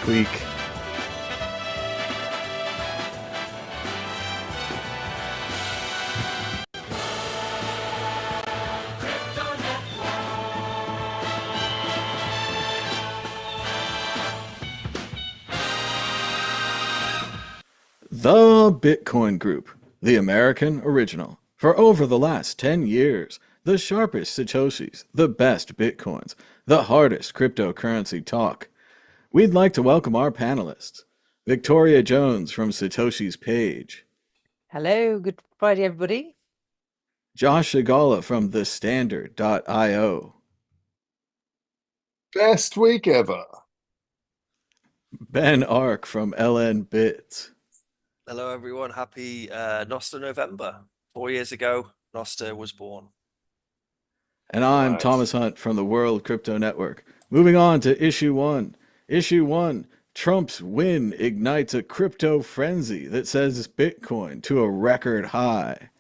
week. The Bitcoin Group, the American original. For over the last 10 years, the sharpest Satoshis, the best Bitcoins, the hardest cryptocurrency talk. We'd like to welcome our panelists. Victoria Jones from Satoshi's Page. Hello, good Friday, everybody. Josh Shigala from thestandard.io. Best week ever. Ben Ark from LN Bits. Hello, everyone. Happy Noster November. 4 years ago, Noster was born. And I'm Nice. Thomas Hunt from the World Crypto Network. Moving on to issue one. Issue one, Trump's win ignites a crypto frenzy that sends Bitcoin to a record high.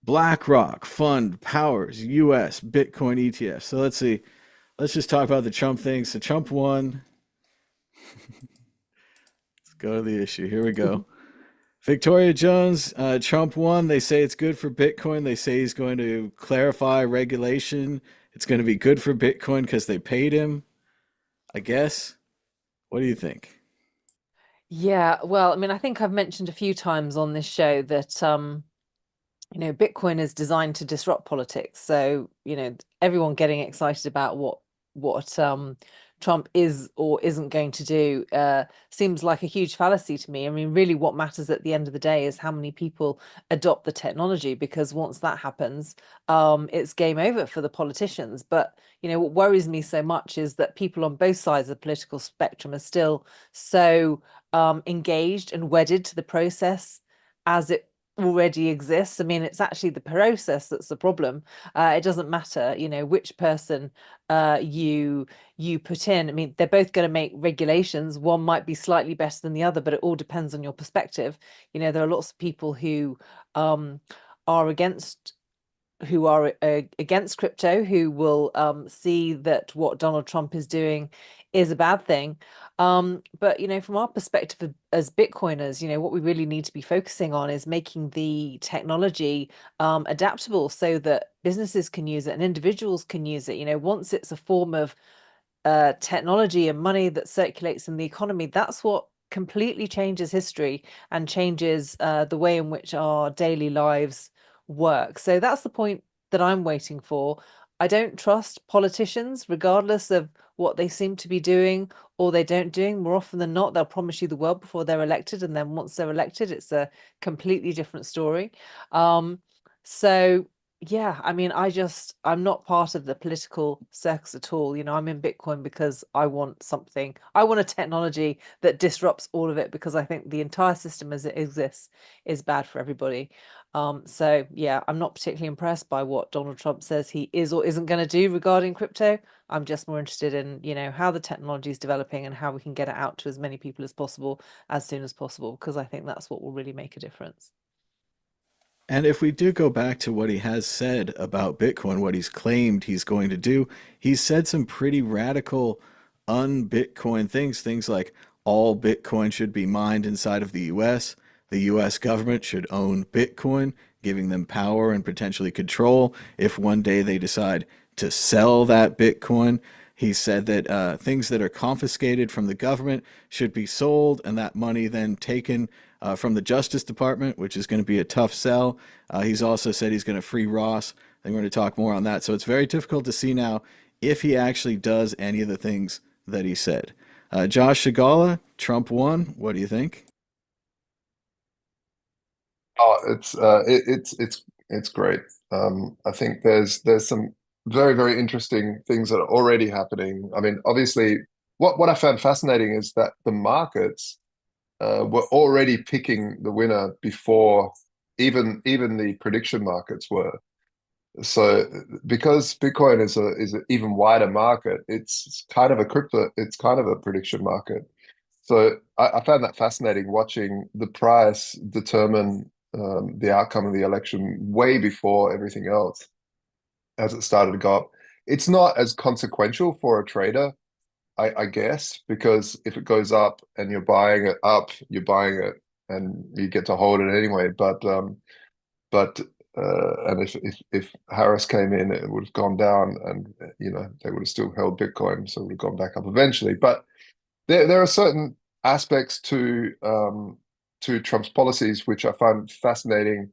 BlackRock fund powers U.S. Bitcoin ETFs. So let's see. Let's just talk about the Trump thing. So Trump won. Let's go to the issue. Here we go. Victoria Jones, Trump won. They say it's good for Bitcoin. They say he's going to clarify regulation. It's going to be good for Bitcoin because they paid him, I guess. What do you think? Yeah, well, I mean, I think I've mentioned a few times on this show that Bitcoin is designed to disrupt politics. So, everyone getting excited about what Trump is or isn't going to do seems like a huge fallacy to me. I mean, really, what matters at the end of the day is how many people adopt the technology, because once that happens, it's game over for the politicians. But what worries me so much is that people on both sides of the political spectrum are still so engaged and wedded to the process as it already exists. I mean, it's actually the process that's the problem. It doesn't matter, which person you put in. I mean, they're both going to make regulations. One might be slightly better than the other, but it all depends on your perspective. There are lots of people who are against crypto, who will see that what Donald Trump is doing is a bad thing. But from our perspective as Bitcoiners, what we really need to be focusing on is making the technology adaptable so that businesses can use it and individuals can use it. Once it's a form of technology and money that circulates in the economy, that's what completely changes history and changes the way in which our daily lives work. So that's the point that I'm waiting for. I don't trust politicians, regardless of what they seem to be doing or they don't doing. More often than not, they'll promise you the world before they're elected, and then once they're elected, it's a completely different story. So yeah, I mean, I'm not part of the political circus at all. I'm in Bitcoin because I want a technology that disrupts all of it, because I think the entire system as it exists is bad for everybody. So yeah, I'm not particularly impressed by what Donald Trump says he is or isn't going to do regarding crypto. I'm just more interested in, how the technology is developing and how we can get it out to as many people as possible as soon as possible, because I think that's what will really make a difference. And if we do go back to what he has said about Bitcoin, what he's claimed he's going to do, he's said some pretty radical un-Bitcoin things. Things like all Bitcoin should be mined inside of the US. The US government should own Bitcoin, giving them power and potentially control if one day they decide to sell that Bitcoin. He said that things that are confiscated from the government should be sold, and that money then taken from the Justice Department, which is going to be a tough sell. He's also said he's going to free Ross. I think we're going to talk more on that. So it's very difficult to see now if he actually does any of the things that he said. Josh Shigala, Trump won. What do you think? Oh, it's great. I think there's some very, very interesting things that are already happening. I mean, obviously, what I found fascinating is that the markets were already picking the winner before even the prediction markets were. So because Bitcoin is an even wider market, it's kind of a prediction market. So I found that fascinating, watching the price determine the outcome of the election way before everything else as it started to go up. It's not as consequential for a trader I guess, because if it goes up and you're buying it up, you're buying it and you get to hold it anyway. But and if Harris came in, it would have gone down, and they would have still held Bitcoin, so it would have gone back up eventually. But there are certain aspects to Trump's policies which I find fascinating.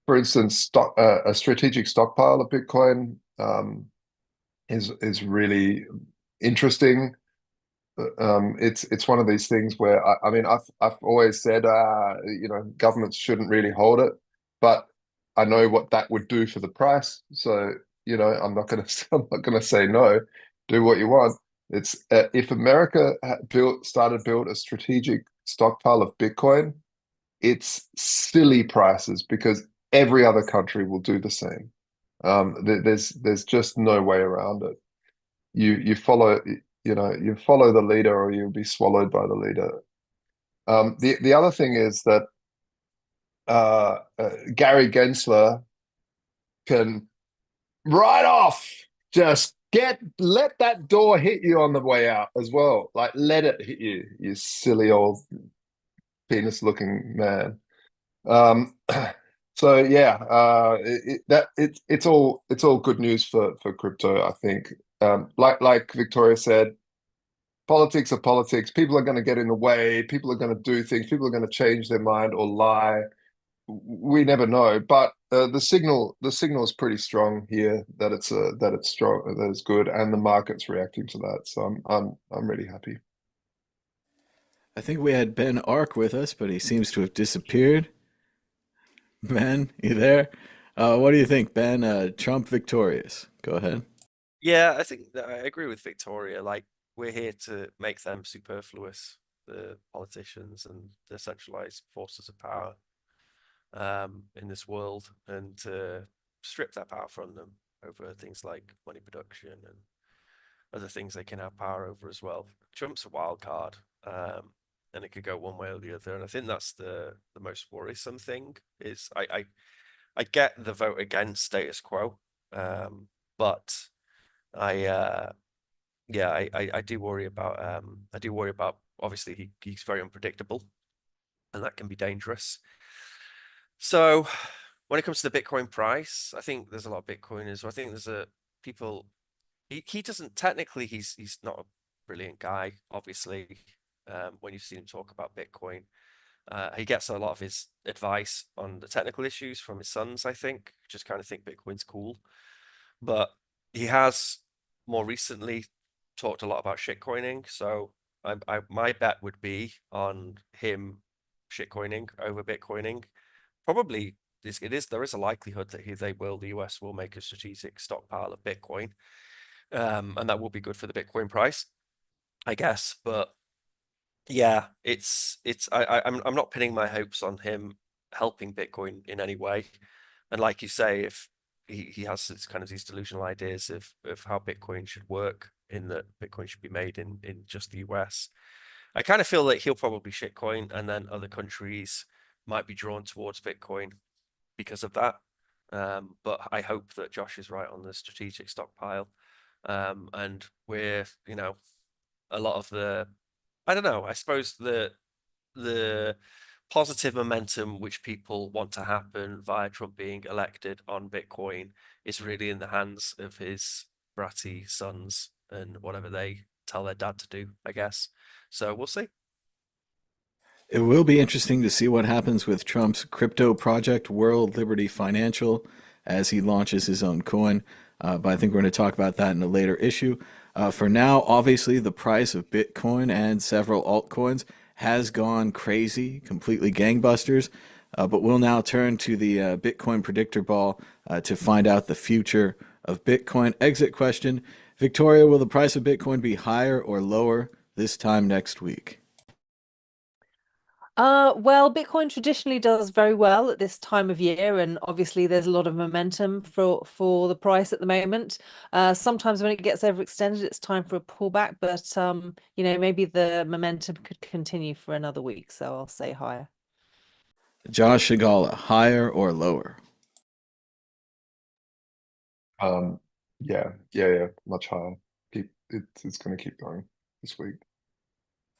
For instance, a strategic stockpile of Bitcoin is really interesting. It's one of these things where I mean I've always said governments shouldn't really hold it, but I know what that would do for the price. So I'm not gonna I'm not gonna say no. Do what you want. It's if America started build a strategic stockpile of Bitcoin, it's silly prices because every other country will do the same. There's just no way around it. You follow you follow the leader or you'll be swallowed by the leader. The other thing is that Gary Gensler can right off just let that door hit you on the way out as well. Like let it hit you, you silly old penis looking man. So yeah, it's all good news for crypto, I think. Like Victoria said, politics are politics. People are going to get in the way. People are going to do things. People are going to change their mind or lie. We never know. But the signal is pretty strong here that it's strong, that it's good, and the market's reacting to that. So I'm really happy. I think we had Ben Ark with us, but he seems to have disappeared. Ben, you there? What do you think, Ben? Trump victorious. Go ahead. Yeah, I think that I agree with Victoria. Like, we're here to make them superfluous, the politicians and the centralized forces of power in this world, and to strip that power from them over things like money production and other things they can have power over as well. Trump's a wild card, and it could go one way or the other. And I think that's the most worrisome thing. Is I get the vote against status quo, but I yeah, I do worry about obviously he's very unpredictable, and that can be dangerous. So when it comes to the Bitcoin price, I think there's a lot of Bitcoiners. I think there's a people. He doesn't technically. He's not a brilliant guy. Obviously, when you've seen him talk about Bitcoin, he gets a lot of his advice on the technical issues from his sons. I think just kind of think Bitcoin's cool, but he has more recently talked a lot about shitcoining. So my bet would be on him shitcoining over Bitcoining. Probably there is a likelihood that the US will make a strategic stockpile of Bitcoin, and that will be good for the Bitcoin price, I guess. But yeah, I'm not pinning my hopes on him helping Bitcoin in any way. And like you say, if he has these delusional ideas of how Bitcoin should work, in that Bitcoin should be made in just the US, I kind of feel that he'll probably shitcoin, and then other countries might be drawn towards Bitcoin because of that. But I hope that Josh is right on the strategic stockpile. And we're, a lot of I don't know, I suppose the positive momentum which people want to happen via Trump being elected on Bitcoin is really in the hands of his bratty sons and whatever they tell their dad to do, I guess. So we'll see. It will be interesting to see what happens with Trump's crypto project, World Liberty Financial, as he launches his own coin. But I think we're going to talk about that in a later issue. For now, obviously, the price of Bitcoin and several altcoins has gone crazy, completely gangbusters. But we'll now turn to the Bitcoin predictor ball to find out the future of Bitcoin. Exit question: Victoria, will the price of Bitcoin be higher or lower this time next week? Well, Bitcoin traditionally does very well at this time of year, and obviously there's a lot of momentum for the price at the moment. Sometimes when it gets overextended, it's time for a pullback, but maybe the momentum could continue for another week, so I'll say higher. Josh Shigala, higher or lower? Yeah, much higher. It's going to keep going. this week.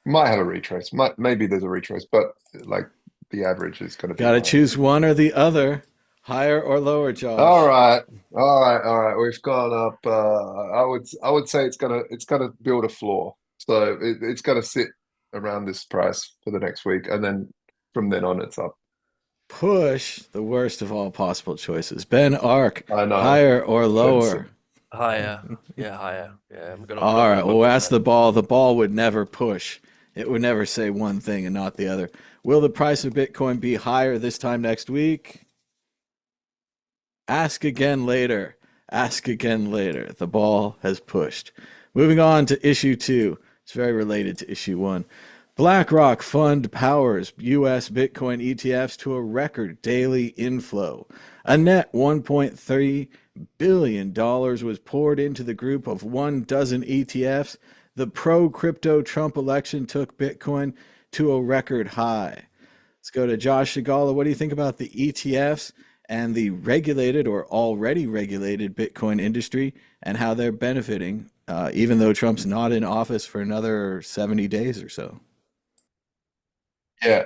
Might have a retrace. Maybe there's a retrace, but like the average is going to be Got to higher. choose one or the other, higher or lower, Josh. All right, all right. We've gone up. I would say it's gonna build a floor. So it's gonna sit around this price for the next week, and then from then on, it's up. Push, the worst of all possible choices. Ben Ark, I know. higher or Ben's lower? Higher. Yeah, higher. Yeah, I'm gonna All right, lower well, that's the percent. ball. The ball would never push. It would never say one thing and not the other. Will the price of Bitcoin be higher this time next week? Ask again later. Ask again later. The ball has pushed. Moving on to issue 2. It's very related to issue 1. BlackRock fund powers U.S. Bitcoin ETFs to a record daily inflow. A net $1.3 billion was poured into the group of 12 ETFs. The pro-crypto Trump election took Bitcoin to a record high. Let's go to Josh Shigala. What do you think about the ETFs and the regulated or already regulated Bitcoin industry and how they're benefiting, even though Trump's not in office for another 70 days or so? Yeah,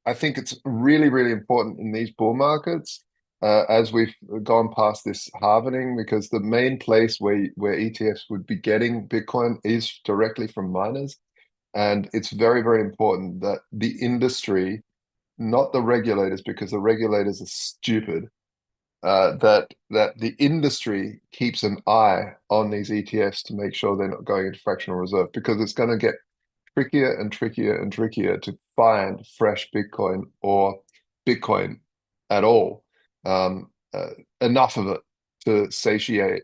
I think it's really, really important in these bull markets, as we've gone past this halvening, because the main place where ETFs would be getting Bitcoin is directly from miners. And it's very, very important that the industry, not the regulators, because the regulators are stupid, that the industry keeps an eye on these ETFs to make sure they're not going into fractional reserve, because it's going to get trickier and trickier and trickier to find fresh Bitcoin or Bitcoin at all. Enough of it to satiate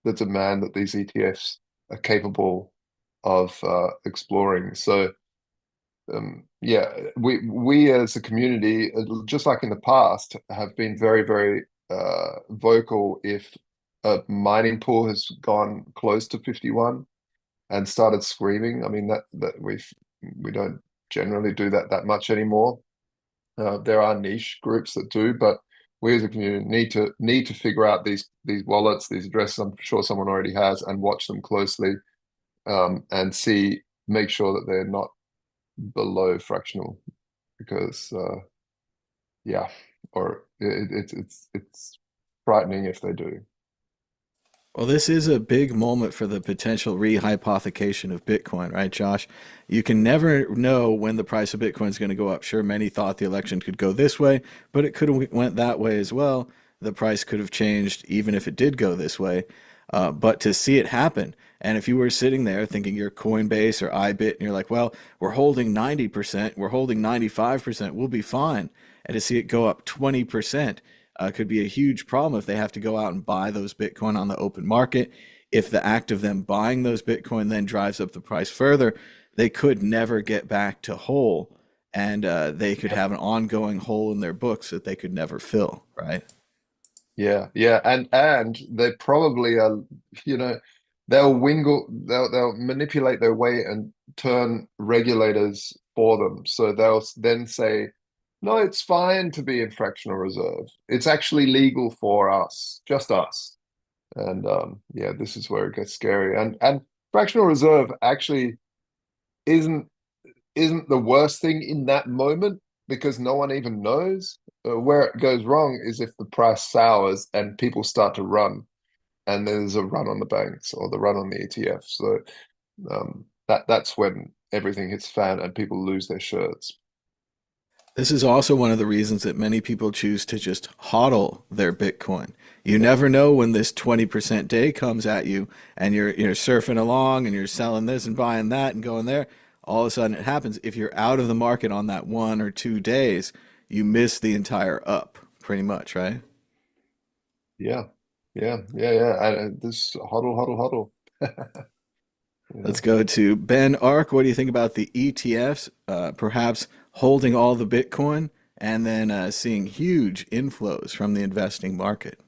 the demand that these ETFs are capable of exploring. So yeah, we as a community, just like in the past, have been very, very vocal if a mining pool has gone close to 51 and started screaming. I mean, that we don't generally do that much anymore. There are niche groups that do, but we as a community need to figure out these wallets, these addresses. I'm sure someone already has, and watch them closely, and make sure that they're not below fractional, because yeah, or it's frightening if they do. Well, this is a big moment for the potential rehypothecation of Bitcoin, right, Josh? You can never know when the price of Bitcoin is going to go up. Sure, many thought the election could go this way, but it could have went that way as well. The price could have changed even if it did go this way. But to see it happen, and if you were sitting there thinking you're Coinbase or iBit, and you're like, well, we're holding 90%, we're holding 95%, we'll be fine. And to see it go up 20%, could be a huge problem if they have to go out and buy those Bitcoin on the open market. If the act of them buying those Bitcoin then drives up the price further, they could never get back to whole, and they could have an ongoing hole in their books that they could never fill, right? Yeah, and they probably are, you know, they'll manipulate their way and turn regulators for them. So they'll then say, no, it's fine to be in fractional reserve. It's actually legal for us, just us. And yeah, this is where it gets scary. And fractional reserve actually isn't the worst thing in that moment, because no one even knows. Where it goes wrong is if the price sours and people start to run, and there's a run on the banks or the run on the ETF. So that's when everything hits fan and people lose their shirts. This is also one of the reasons that many people choose to just hodl their Bitcoin. You never know when this 20% day comes at you, and you're surfing along and you're selling this and buying that and going there. All of a sudden it happens. If you're out of the market on that 1 or 2 days, you miss the entire up pretty much, right? Yeah, yeah. And this hodl. Yeah. Let's go to Ben Ark. What do you think about the ETFs? Perhaps holding all the Bitcoin and then seeing huge inflows from the investing market.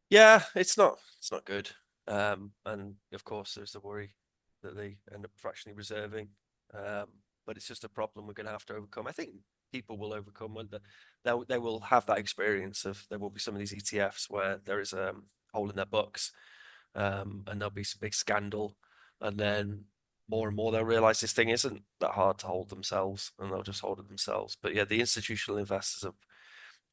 Yeah, it's not good. And of course, there's the worry that they end up fractionally reserving. But it's just a problem we're going to have to overcome. I think people will overcome when they will have that experience of, there will be some of these ETFs where there is a hole in their books, and there'll be some big scandal and then more and more they'll realize this thing isn't that hard to hold themselves, and they'll just hold it themselves. But yeah, the institutional investors have.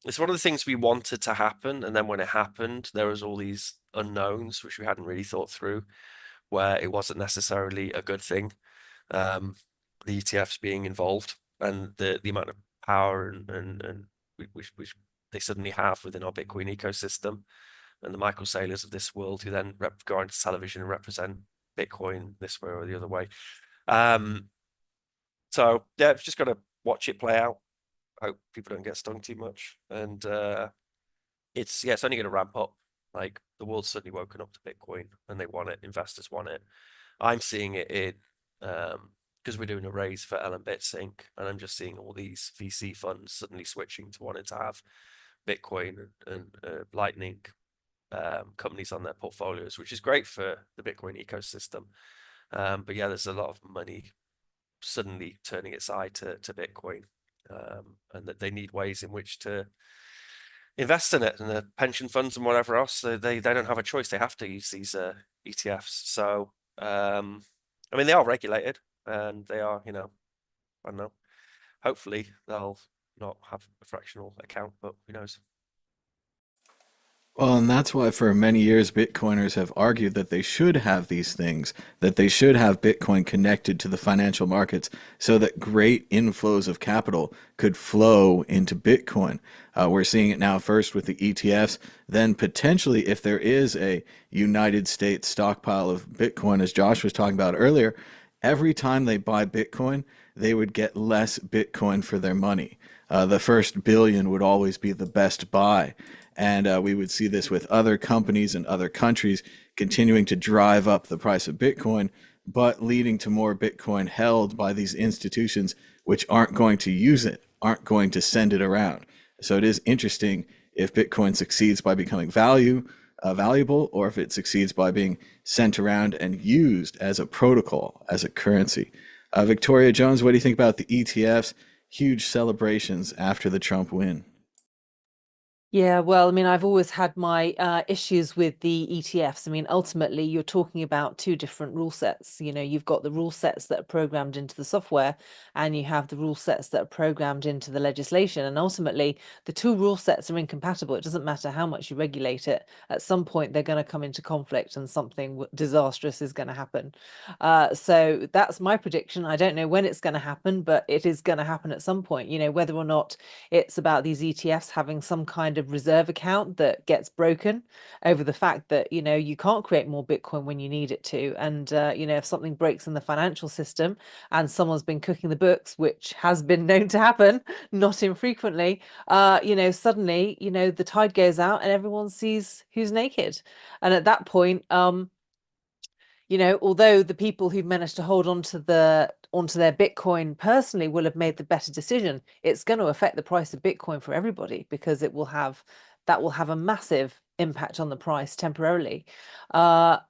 It's one of the things we wanted to happen, and then when it happened, there was all these unknowns which we hadn't really thought through, where it wasn't necessarily a good thing. The ETFs being involved and the amount of power and which they suddenly have within our Bitcoin ecosystem, and the Michael Saylors of this world who then go onto television and represent Bitcoin this way or the other way. So yeah, it's just got to watch it play out. Hope people don't get stung too much, and it's only going to ramp up. Like, the world's suddenly woken up to Bitcoin and they want it. Investors want it. I'm seeing it in because we're doing a raise for LMBits Inc. and I'm just seeing all these VC funds suddenly switching to wanting to have Bitcoin and Lightning companies on their portfolios, which is great for the Bitcoin ecosystem. But yeah, there's a lot of money suddenly turning its eye to Bitcoin, and that they need ways in which to invest in it, and the pension funds and whatever else, they don't have a choice. They have to use these ETFs. So I mean, they are regulated, and they are, I don't know, hopefully they'll not have a fractional account, but who knows. Well, and that's why for many years Bitcoiners have argued that they should have these things, that they should have Bitcoin connected to the financial markets so that great inflows of capital could flow into Bitcoin. We're seeing it now first with the ETFs, then potentially if there is a United States stockpile of Bitcoin, as Josh was talking about earlier, every time they buy Bitcoin, they would get less Bitcoin for their money. The first billion would always be the best buy. And we would see this with other companies and other countries continuing to drive up the price of Bitcoin, but leading to more Bitcoin held by these institutions which aren't going to use it, aren't going to send it around. So it is interesting if Bitcoin succeeds by becoming valuable, or if it succeeds by being sent around and used as a protocol, as a currency. Victoria Jones, what do you think about the ETFs? Huge celebrations after the Trump win. Yeah, well, I mean, I've always had my issues with the ETFs. I mean, ultimately, you're talking about two different rule sets. You've got the rule sets that are programmed into the software, and you have the rule sets that are programmed into the legislation. And ultimately, the two rule sets are incompatible. It doesn't matter how much you regulate it. At some point, they're going to come into conflict, and something disastrous is going to happen. So that's my prediction. I don't know when it's going to happen, but it is going to happen at some point. Whether or not it's about these ETFs having some kind of reserve account that gets broken over the fact that you can't create more Bitcoin when you need it to, and if something breaks in the financial system and someone's been cooking the books, which has been known to happen not infrequently, suddenly the tide goes out and everyone sees who's naked. And at that point, although the people who've managed to hold on to onto their Bitcoin personally will have made the better decision, it's going to affect the price of Bitcoin for everybody, because that will have a massive impact on the price temporarily. But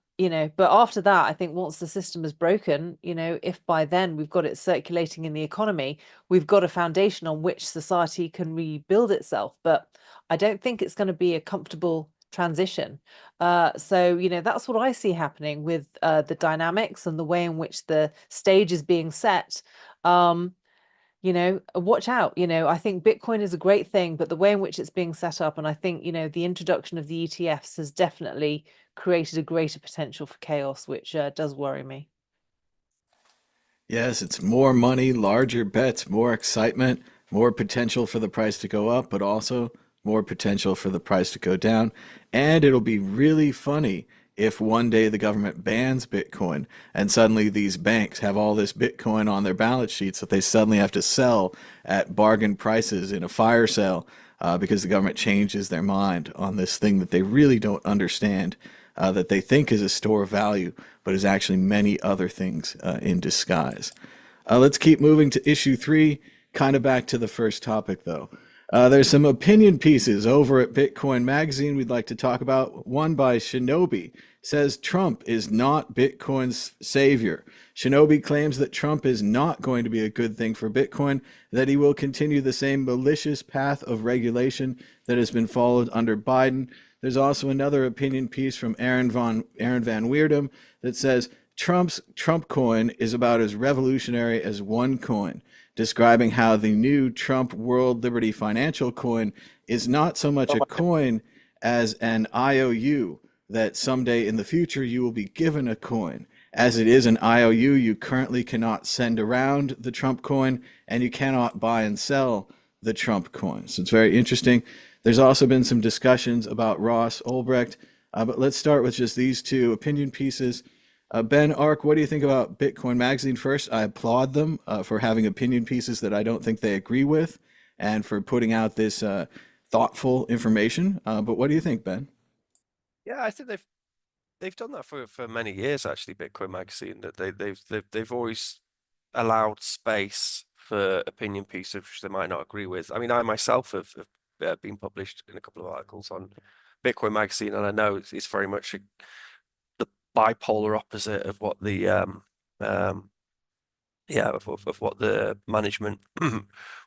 after that, I think once the system is broken, if by then we've got it circulating in the economy, we've got a foundation on which society can rebuild itself. But I don't think it's going to be a comfortable transition. So that's what I see happening with the dynamics and the way in which the stage is being set. Watch out. I think Bitcoin is a great thing, but the way in which it's being set up, and I think the introduction of the ETFs has definitely created a greater potential for chaos, which does worry me. Yes, it's more money, larger bets, more excitement, more potential for the price to go up, but also more potential for the price to go down. And it'll be really funny if one day the government bans Bitcoin and suddenly these banks have all this Bitcoin on their balance sheets that they suddenly have to sell at bargain prices in a fire sale, because the government changes their mind on this thing that they really don't understand, that they think is a store of value, but is actually many other things in disguise. Let's keep moving to issue 3, kind of back to the first topic though. There's some opinion pieces over at Bitcoin Magazine we'd like to talk about. One by Shinobi says Trump is not Bitcoin's savior. Shinobi claims that Trump is not going to be a good thing for Bitcoin, that he will continue the same malicious path of regulation that has been followed under Biden. There's also another opinion piece from Aaron Van Weerdem that says Trump's Trump coin is about as revolutionary as OneCoin, describing how the new Trump World Liberty Financial coin is not so much a coin as an IOU, that someday in the future you will be given a coin. As it is an IOU, you currently cannot send around the Trump coin and you cannot buy and sell the Trump coin. So it's very interesting. There's also been some discussions about Ross Ulbricht, but let's start with just these two opinion pieces. Ben Ark, what do you think about Bitcoin Magazine first? I applaud them for having opinion pieces that I don't think they agree with and for putting out this thoughtful information. But what do you think, Ben? Yeah, I think they've done that for many years actually. Bitcoin Magazine, that they've always allowed space for opinion pieces which they might not agree with. I mean, I myself have been published in a couple of articles on Bitcoin Magazine, and I know it's very much the bipolar opposite of what the of what the management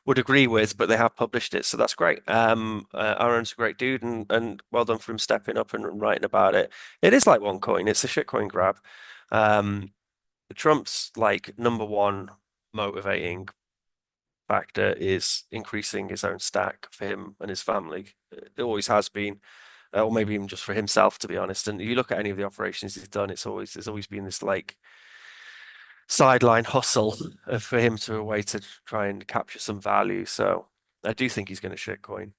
would agree with, but they have published it, so that's great. Aaron's a great dude, and well done for him stepping up and writing about it. It is like OneCoin; it's a shitcoin grab. Trump's like number one motivating factor is increasing his own stack for him and his family. It always has been, or maybe even just for himself, to be honest. And you look at any of the operations he's done, there's always been this like sideline hustle for him to a way to try and capture some value. So I do think he's going to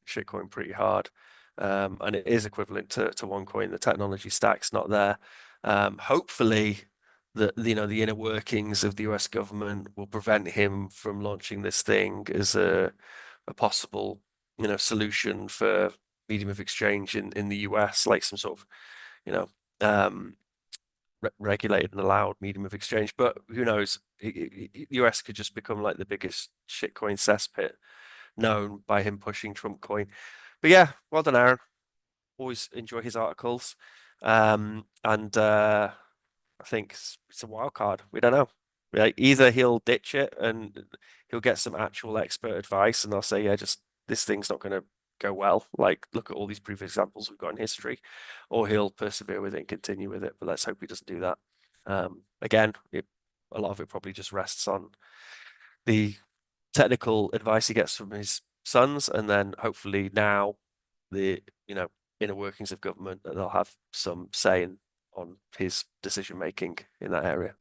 shitcoin pretty hard. And it is equivalent to OneCoin. The technology stack's not there. Hopefully, the inner workings of the US government will prevent him from launching this thing as a possible solution for medium of exchange in the US, like some sort of regulated and allowed medium of exchange. But who knows? US could just become like the biggest shitcoin cesspit known by him pushing Trump coin. But yeah, well done, Aaron. Always enjoy his articles. And I think it's a wild card. We don't know. Like, either he'll ditch it and he'll get some actual expert advice, and they'll say, yeah, just this thing's not going to go well. Like, look at all these previous examples we've got in history, or he'll persevere with it and continue with it. But let's hope he doesn't do that. Again, a lot of it probably just rests on the technical advice he gets from his sons, and then hopefully now the inner workings of government, that they'll have some say on his decision making in that area.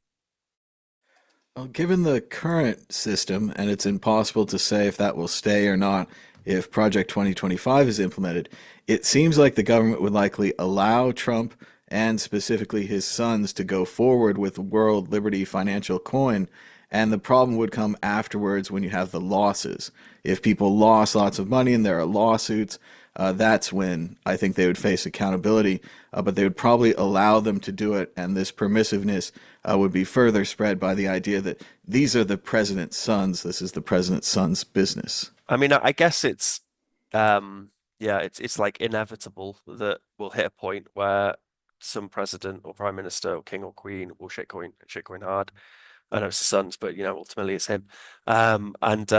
Well, given the current system, and it's impossible to say if that will stay or not if Project 2025 is implemented, it seems like the government would likely allow Trump and specifically his sons to go forward with World Liberty Financial Coin. And the problem would come afterwards when you have the losses. If people lost lots of money and there are lawsuits, that's when I think they would face accountability. But they would probably allow them to do it, and this permissiveness would be further spread by the idea that these are the president's sons. This is the president's son's business. I mean, I guess it's it's like inevitable that we'll hit a point where some president or prime minister or king or queen will shitcoin hard. I know it's his sons, but ultimately it's him. And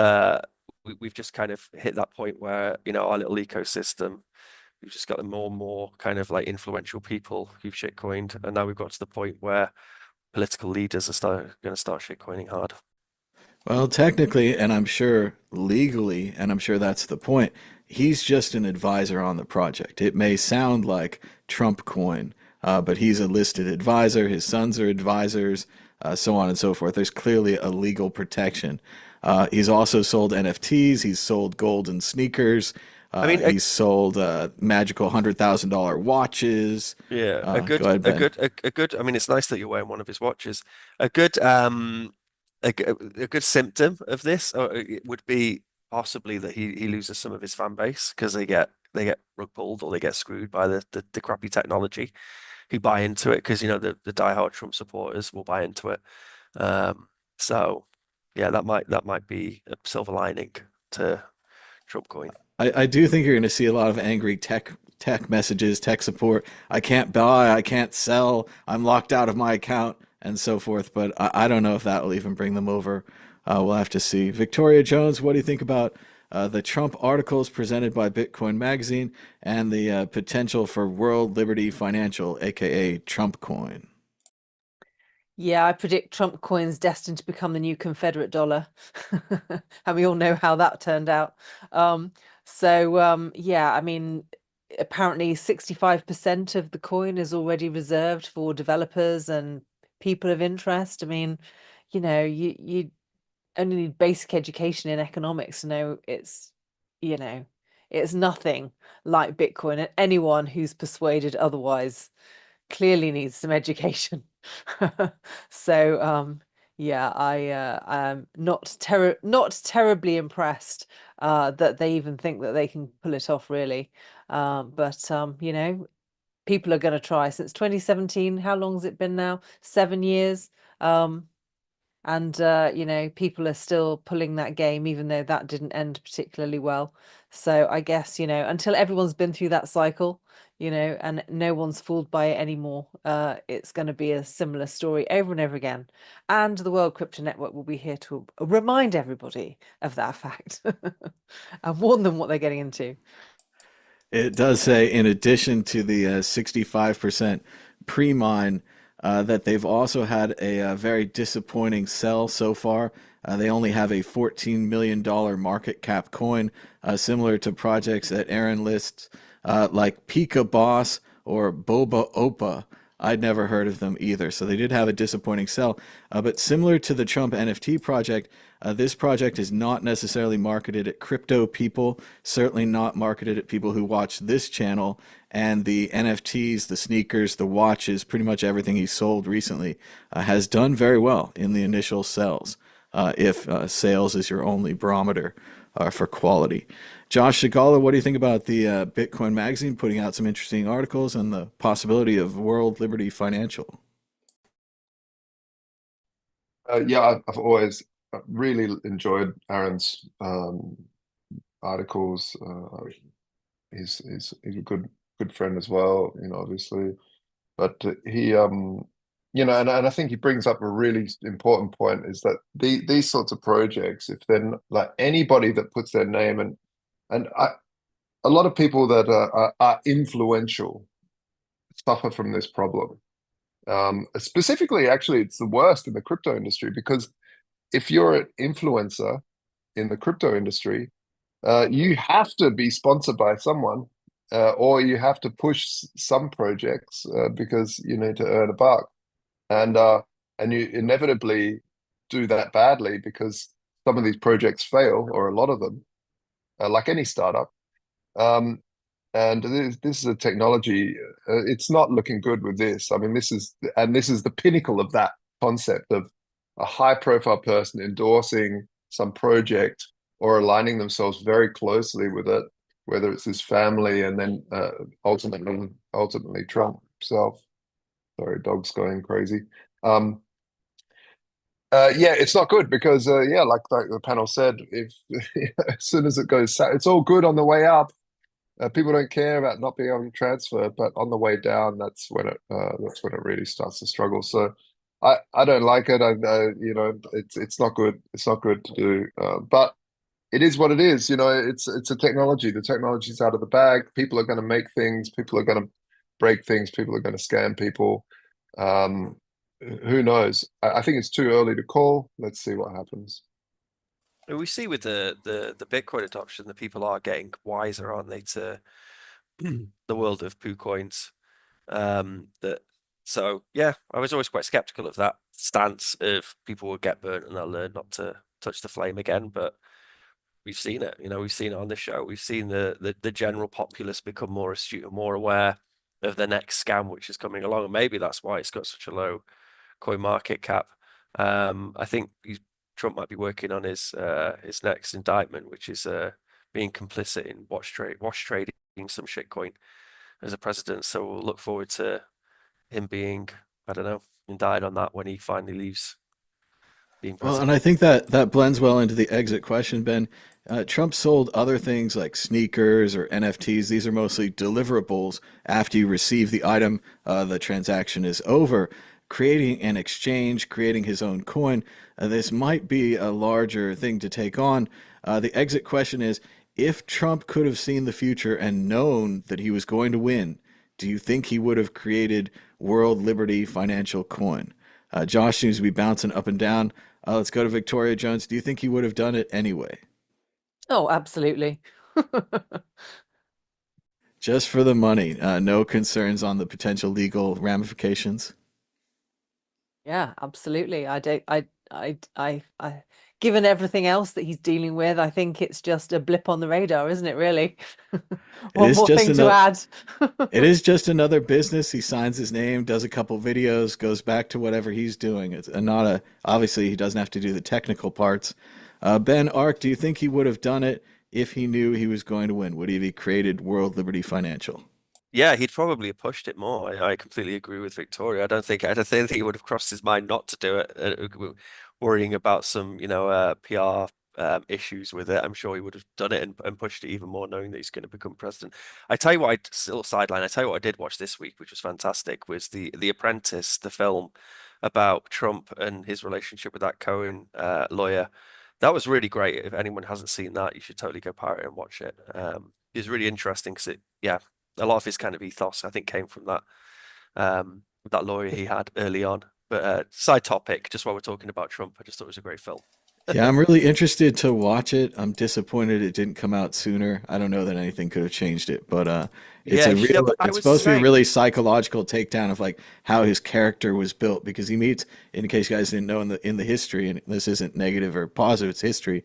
we've just kind of hit that point where our little ecosystem, we've just got more and more kind of like influential people who've shitcoined, and now we've got to the point where political leaders are going to start shitcoining hard. Well, technically, and I'm sure legally, and I'm sure that's the point, he's just an advisor on the project. It may sound like Trump coin, but he's a listed advisor. His sons are advisors, so on and so forth. There's clearly a legal protection. He's also sold NFTs. He's sold golden sneakers. I mean, He's sold magical $100,000 watches. yeah, Go ahead, Ben. a good. I mean, it's nice that you're wearing one of his watches. A good a good symptom of this it would be possibly that he loses some of his fan base because they get rug pulled or they get screwed by the crappy technology, who buy into it because the diehard Trump supporters will buy into it. So yeah, that might be a silver lining to Trump coin. I do think you're going to see a lot of angry tech messages, tech support. I can't buy, I can't sell, I'm locked out of my account, and so forth. But I don't know if that will even bring them over. We'll have to see. Victoria Jones, what do you think about the Trump articles presented by Bitcoin Magazine and the potential for World Liberty Financial, aka Trump coin? Yeah, I predict Trump coin's destined to become the new Confederate dollar. And we all know how that turned out. Yeah, I mean, apparently 65% of the coin is already reserved for developers and people of interest. I mean, you only need basic education in economics to know you know, it's nothing like Bitcoin, and anyone who's persuaded otherwise clearly needs some education. So yeah, I'm not terribly impressed that they even think that they can pull it off really. But people are going to try. Since 2017, how long has it been now? 7 years. Um, and people are still pulling that game, even though that didn't end particularly well. So I guess, until everyone's been through that cycle, and no one's fooled by it anymore, it's going to be a similar story over and over again. And the World Crypto Network will be here to remind everybody of that fact and warn them what they're getting into. It does say, in addition to the 65% pre-mine, that they've also had a very disappointing sell so far. They only have a $14 million market cap coin, similar to projects that Aaron lists, like Pika Boss or Boba Opa. I'd never heard of them either, so they did have a disappointing sell. But similar to the Trump NFT project, this project is not necessarily marketed at crypto people, certainly not marketed at people who watch this channel. And the NFTs, the sneakers, the watches, pretty much everything he sold recently has done very well in the initial sells, if sales is your only barometer for quality. Josh Shigala, what do you think about the Bitcoin Magazine putting out some interesting articles and the possibility of World Liberty Financial? Yeah, I've always really enjoyed Aaron's articles. He's a good friend as well, obviously. But and I think he brings up a really important point, is that these sorts of projects, if then like anybody that puts their name a lot of people that are influential suffer from this problem. Specifically, actually, it's the worst in the crypto industry, because if you're an influencer in the crypto industry, you have to be sponsored by someone, or you have to push some projects because you need to earn a buck, and you inevitably do that badly because some of these projects fail, or a lot of them, like any startup. Um, and this is a technology. It's not looking good with this. I mean, this is the pinnacle of that concept of a high-profile person endorsing some project or aligning themselves very closely with it, whether it's his family and then ultimately Trump himself. Sorry, dog's going crazy. Yeah, it's not good because yeah, like the panel said, if as soon as it goes, it's all good on the way up. People don't care about not being able to transfer, but on the way down, that's when it really starts to struggle. So I don't like it. It's not good. It's not good to do. But it is what it is. It's a technology. The technology's out of the bag. People are going to make things. People are going to break things. People are going to scam people. Um, who knows? I think it's too early to call. Let's see what happens. We see with the Bitcoin adoption that people are getting wiser, aren't they, to the world of poo coins. So yeah, I was always quite skeptical of that stance of people will get burnt and they'll learn not to touch the flame again. But we've seen it, we've seen it on this show. We've seen the general populace become more astute and more aware of the next scam which is coming along, and maybe that's why it's got such a low coin market cap. I think Trump might be working on his next indictment, which is being complicit in wash trading some shitcoin as a president. So we'll look forward to him being, I don't know, indicted on that when he finally leaves being Well, president. and I think that blends well into the exit question, Ben. Trump sold other things like sneakers or NFTs. These are mostly deliverables after you receive the item, the transaction is over. Creating an exchange, creating his own coin, this might be a larger thing to take on. The exit question is, if Trump could have seen the future and known that he was going to win, do you think he would have created World Liberty Financial Coin? Josh seems to be bouncing up and down. Let's go to Victoria Jones. Do you think he would have done it anyway? Oh, absolutely. Just for the money, no concerns on the potential legal ramifications. Yeah, absolutely. I don't, given everything else that he's dealing with, I think it's just a blip on the radar, isn't it, really? It One is more just thing to another. add. It is just another business. He signs his name, does a couple videos, goes back to whatever he's doing. It's not a. Obviously, he doesn't have to do the technical parts. Ben Ark, do you think he would have done it if he knew he was going to win? Would he have created World Liberty Financial? Yeah, he'd probably have pushed it more. I completely agree with Victoria. I don't think he would have crossed his mind not to do it, worrying about some, PR issues with it. I'm sure he would have done it and pushed it even more, knowing that he's going to become president. I tell you what, I still sideline. I tell you what, I did watch this week, which was fantastic, was the Apprentice, the film about Trump and his relationship with that Cohen lawyer. That was really great. If anyone hasn't seen that, you should totally go pirate and watch it. It's really interesting because yeah, a lot of his kind of ethos, I think, came from that lawyer he had early on. But side topic, just while we're talking about Trump, I just thought it was a great film. Yeah, I'm really interested to watch it. I'm disappointed it didn't come out sooner. I don't know that anything could have changed it, but it's Yeah, a real but I it's was supposed to be a saying, really psychological takedown of like how his character was built because he meets, in case you guys didn't know in the history, and this isn't negative or positive, it's history.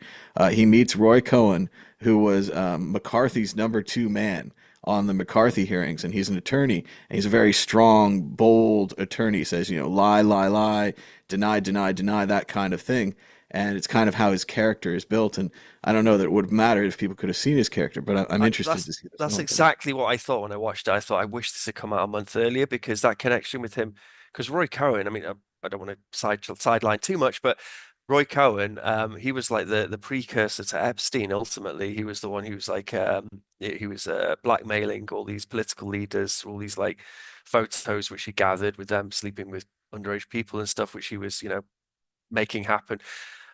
He meets Roy Cohen, who was McCarthy's number two man on the McCarthy hearings, and he's an attorney, and he's a very strong, bold attorney. He says, lie, lie, lie, deny, deny, deny, that kind of thing. And it's kind of how his character is built. And I don't know that it would have mattered if people could have seen his character, but I'm interested to see the that's film. exactly what I thought when I watched it. I thought I wish this had come out a month earlier because that connection with him, because Roy Cohen, I mean, I don't want to sideline too much, but Roy Cohen, he was like the precursor to Epstein. Ultimately, he was the one who was like he was blackmailing all these political leaders, all these like photos which he gathered with them sleeping with underage people and stuff, which he was making happen.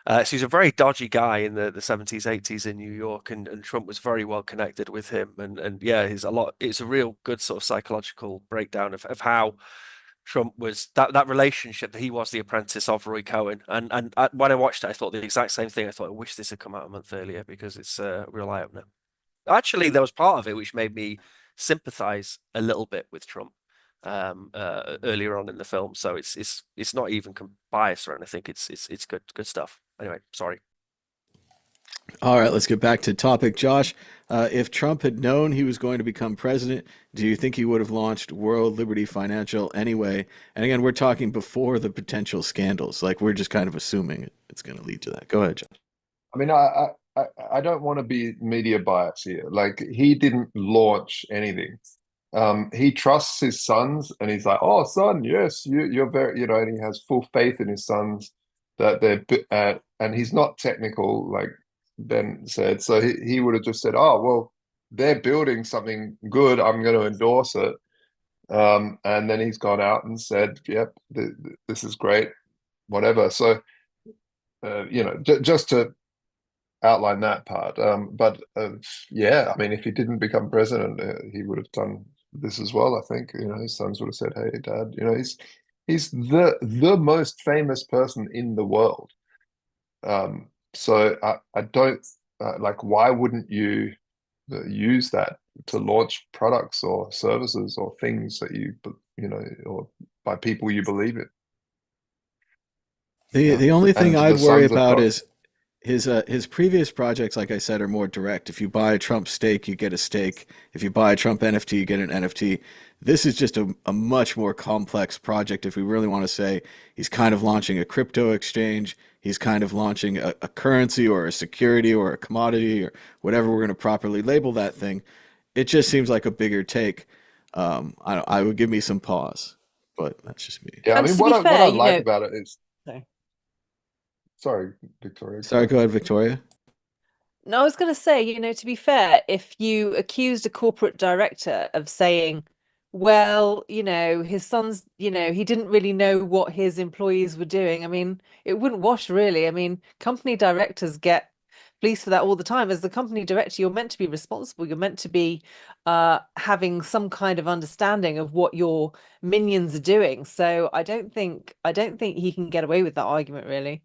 So he's a very dodgy guy in the 70s, 80s in New York, and Trump was very well connected with him. And yeah, it's a real good sort of psychological breakdown of how Trump was that relationship that he was the apprentice of Roy Cohen. And when I watched it, I thought the exact same thing. I thought I wish this had come out a month earlier because it's a real eye opener. Actually, there was part of it which made me sympathize a little bit with Trump earlier on in the film. So it's not even biased or anything. It's good stuff. Anyway, sorry. All right, let's get back to topic. Josh, if Trump had known he was going to become president, do you think he would have launched World Liberty Financial anyway? And again, we're talking before the potential scandals. Like we're just kind of assuming it's going to lead to that. Go ahead, Josh. I mean, I don't want to be media bias here. Like he didn't launch anything. He trusts his sons, and he's like, "Oh, son, yes, you're very, and he has full faith in his sons that and he's not technical, like Ben said. So he would have just said, "Oh, well, they're building something good. I'm going to endorse it." And then he's gone out and said, "Yep, this is great, whatever." So, just to outline that part. But yeah, I mean, if he didn't become president, he would have done this as well. I think his sons would have said, "Hey, Dad, he's the most famous person in the world." So I don't like. Why wouldn't you use that to launch products or services or things that or by people you believe in? The only thing And the I'd worry sons have about got. is his previous projects, like I said, are more direct. If you buy a Trump stake, you get a stake. If you buy a Trump NFT, you get an NFT. This is just a much more complex project. If we really want to say he's kind of launching a crypto exchange, he's kind of launching a currency or a security or a commodity or whatever we're going to properly label that thing. It just seems like a bigger take. I would give me some pause, but that's just me. Yeah, I And mean, to be what I fair, like about it is, sorry. sorry, Victoria, go Sorry, ahead. go ahead, Victoria. No, I was going to say, to be fair, if you accused a corporate director of saying, well, his son's, he didn't really know what his employees were doing. I mean, it wouldn't wash really. I mean, company directors get police for that all the time. As the company director, you're meant to be responsible. You're meant to be having some kind of understanding of what your minions are doing. So I don't think he can get away with that argument, really.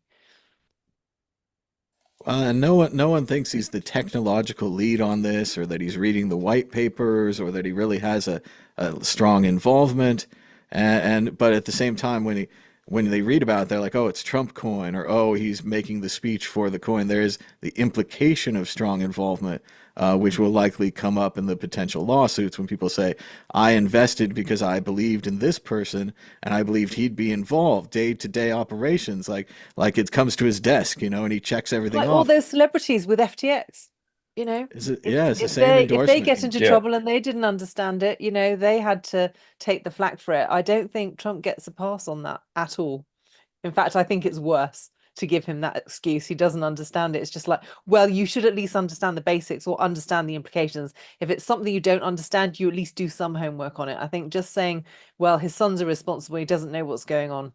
And no one thinks he's the technological lead on this, or that he's reading the white papers, or that he really has a strong involvement. But at the same time, when they read about it, they're like, oh, it's Trump coin, or oh, he's making the speech for the coin. There is the implication of strong involvement, which will likely come up in the potential lawsuits when people say, I invested because I believed in this person and I believed he'd be involved day-to-day operations, like it comes to his desk, and he checks everything Like all off. those celebrities with FTX, you know, Is it? if Yeah, it's the if same they get endorsement. into Yeah. trouble and they didn't understand it, they had to take the flak for it. I don't think Trump gets a pass on that at all. In fact, I think it's worse to give him that excuse. He doesn't understand it. It's just like, well, you should at least understand the basics or understand the implications. If it's something you don't understand, you at least do some homework on it. I think just saying, well, his sons are responsible, he doesn't know what's going on.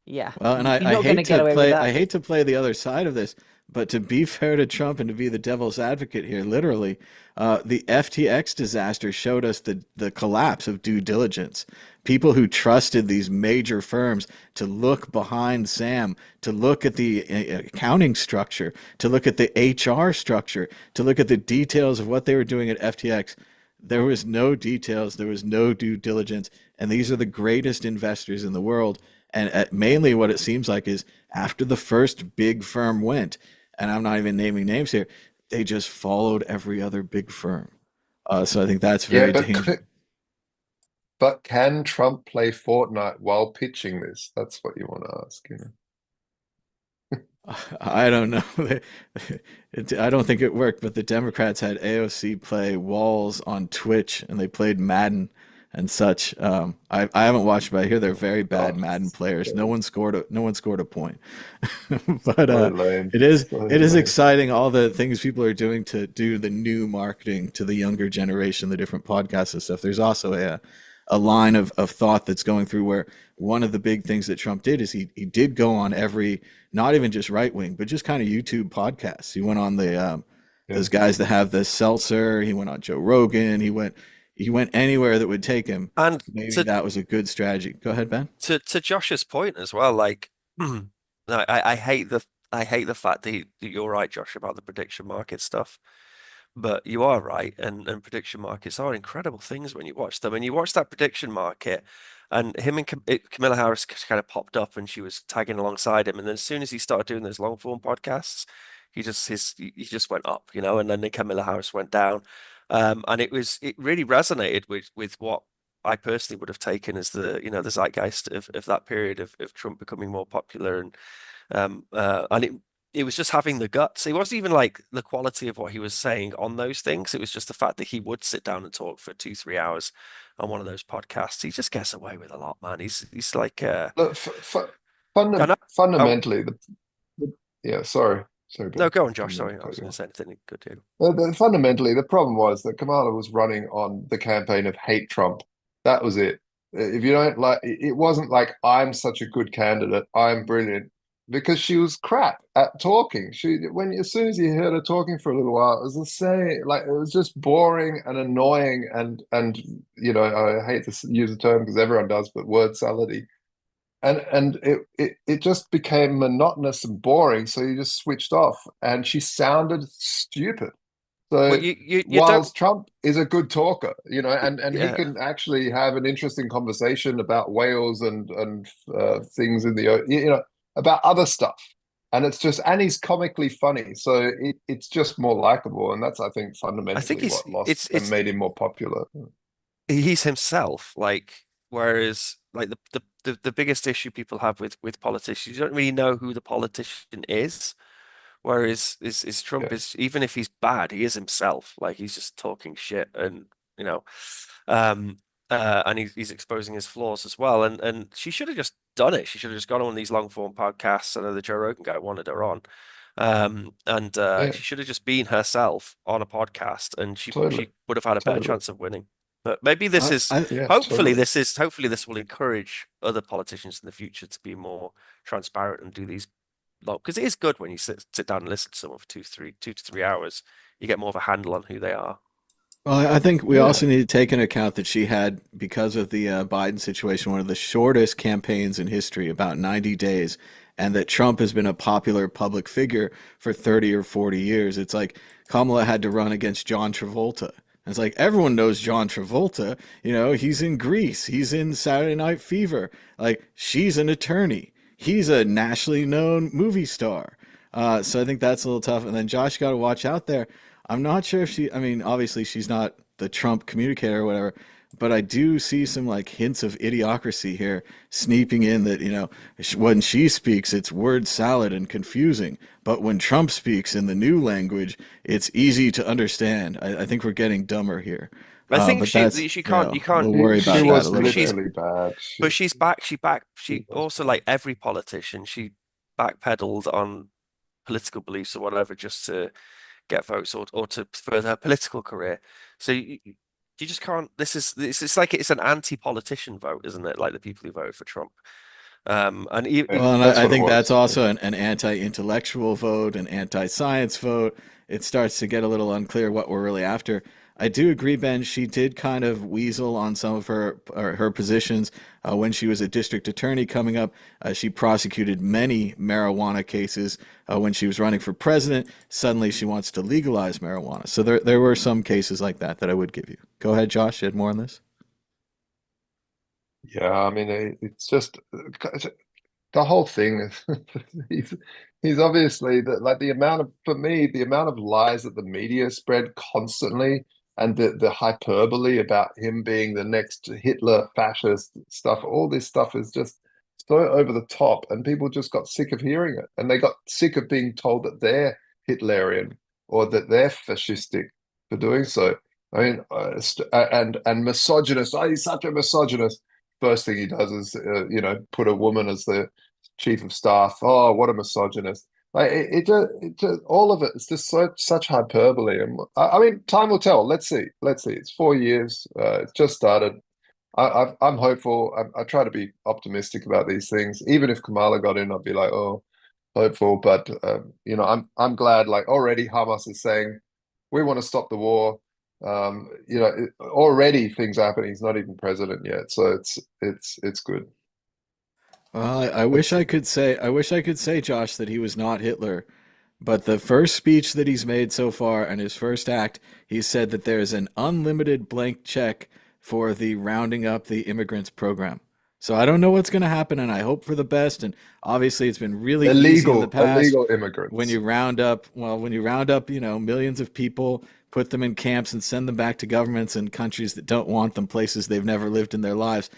Yeah, Well, and you're I not going to hate get to away with play that. I hate to play the other side of this, but to be fair to Trump and to be the devil's advocate here, literally, the FTX disaster showed us the collapse of due diligence. People who trusted these major firms to look behind Sam, to look at the accounting structure, to look at the HR structure, to look at the details of what they were doing at FTX. There was no details, there was no due diligence, and these are the greatest investors in the world. And mainly what it seems like is after the first big firm went, and I'm not even naming names here, they just followed every other big firm. So I think that's Yeah, very dangerous. but can Trump play Fortnite while pitching this? That's what you want to ask. I don't know. I don't think it worked, but the Democrats had AOC play Walls on Twitch, and they played Madden and such. I haven't watched, but I hear they're very bad Oh, Madden players. so No one scored a point. But lame. it is So it is lame. exciting all the things people are doing to do the new marketing to the younger generation, the different podcasts and stuff. There's also a line of thought that's going through where one of the big things that Trump did is he did go on every, not even just right wing, but just kind of YouTube podcasts. He went on Yeah. those guys that have the seltzer. He went on Joe Rogan. He went anywhere that would take him. And Maybe to that was a good strategy. Go ahead, Ben. to Josh's point as well, like I hate the fact that you're right, Josh, about the prediction market stuff. But you are right, and prediction markets are incredible things when you watch them. And you watch that prediction market, and him and Camilla Harris kind of popped up, and she was tagging alongside him. And then as soon as he started doing those long form podcasts, he just went up, And then Camilla Harris went down, and it really resonated with what I personally would have taken as the zeitgeist of that period of Trump becoming more popular, and it was just having the guts. It wasn't even like the quality of what he was saying on those things. It was just the fact that he would sit down and talk for 2-3 hours on one of those podcasts. He just gets away with a lot, man. He's like, Look, I know. Oh, fundamentally, yeah. Sorry, no, Ben. go on, Josh. Didn't mean Sorry, to I cut was you going to off. say anything good, dude. Fundamentally, the problem was that Kamala was running on the campaign of hate Trump. That was it. If you don't like, it wasn't like I'm such a good candidate, I'm brilliant, because she was crap at talking. As soon as you heard her talking for a little while, it was the same. Like it was just boring and annoying, and I hate to use the term because everyone does, but word salady. And it just became monotonous and boring, so you just switched off, and she sounded stupid. Well, So you don't, whilst Trump is a good talker, and he yeah. can actually have an interesting conversation about whales and things in the about other stuff, and he's comically funny, so it's just more likable, and that's I think I think fundamentally what lost and it's made him more popular. he's himself. Like, whereas like the biggest issue people have with politicians, you don't really know who the politician is. Whereas is Trump Yeah, is, even if he's bad, he is himself. Like he's just talking shit, and you know, um, and he's exposing his flaws as well. And she should have just done it. She should have just gone on these long form podcasts. I know the Joe Rogan guy wanted her on, and yeah, she should have just been herself on a podcast, and totally, she would have had a better totally, chance of winning. But maybe this is I yeah, hopefully totally. hopefully this will encourage other politicians in the future to be more transparent and do these long, because it is good when you sit down and listen to someone for 2 to 3 hours. You get more of a handle on who they are. Well, I think we Yeah. also need to take into account that she had, because of the Biden situation, one of the shortest campaigns in history, about 90 days, and that Trump has been a popular public figure for 30 or 40 years. It's like Kamala had to run against John Travolta. It's like everyone knows John Travolta. He's in Grease, he's in Saturday Night Fever. Like, she's an attorney. He's a nationally known movie star. So I think that's a little tough. And then Josh got to watch out there. I'm not sure if I mean, obviously she's not the Trump communicator or whatever, but I do see some like hints of idiocracy here sneaking in that, when she speaks, it's word salad and confusing. But when Trump speaks in the new language, it's easy to understand. I think we're getting dumber here. I think But that's, she can't, you can't, we'll worry She about that a was little she's, bit. literally bad. but she's back. She was also, like every politician, she backpedaled on political beliefs or whatever just to get votes or to further her political career. So you just can't. It's like it's an anti-politician vote, isn't it? Like the people who voted for Trump. And Yeah, Well, and that's I what it think that's was. also an anti-intellectual vote, an anti-science vote. It starts to get a little unclear what we're really after. I do agree, Ben. She did kind of weasel on some of her positions when she was a district attorney coming up. She prosecuted many marijuana cases when she was running for president. Suddenly, she wants to legalize marijuana. So there were some cases like that I would give you. Go ahead, Josh. You had more on this? Yeah, I mean, it's just the whole thing. He's he's obviously like the amount of, for me, the amount of lies that the media spread constantly, and the hyperbole about him being the next Hitler fascist stuff. All this stuff is just so over the top, and people just got sick of hearing it, and they got sick of being told that they're Hitlerian or that they're fascistic for doing so. I mean, and misogynist. Oh, he's such a misogynist. First thing he does is, put a woman as the chief of staff. Oh, what a misogynist! Like it just all of it. It's just such hyperbole. And I mean, time will tell. Let's see. Let's see. It's 4 years. It's just started. I'm hopeful. I try to be optimistic about these things. Even if Kamala got in, I'd be like, oh, hopeful. But I'm glad. Like already, Hamas is saying we want to stop the war. Already things are happening. He's not even president yet, so it's good. Well, I Let's wish I see. could say, Josh, that he was not Hitler. But the first speech that he's made so far and his first act, he said that there is an unlimited blank check for the rounding up the immigrants program. So I don't know what's going to happen, and I hope for the best. And obviously, it's been really easy in the past Illegal when immigrants. you round up, millions of people, put them in camps and send them back to governments in countries that don't want them, places they've never lived in their lives.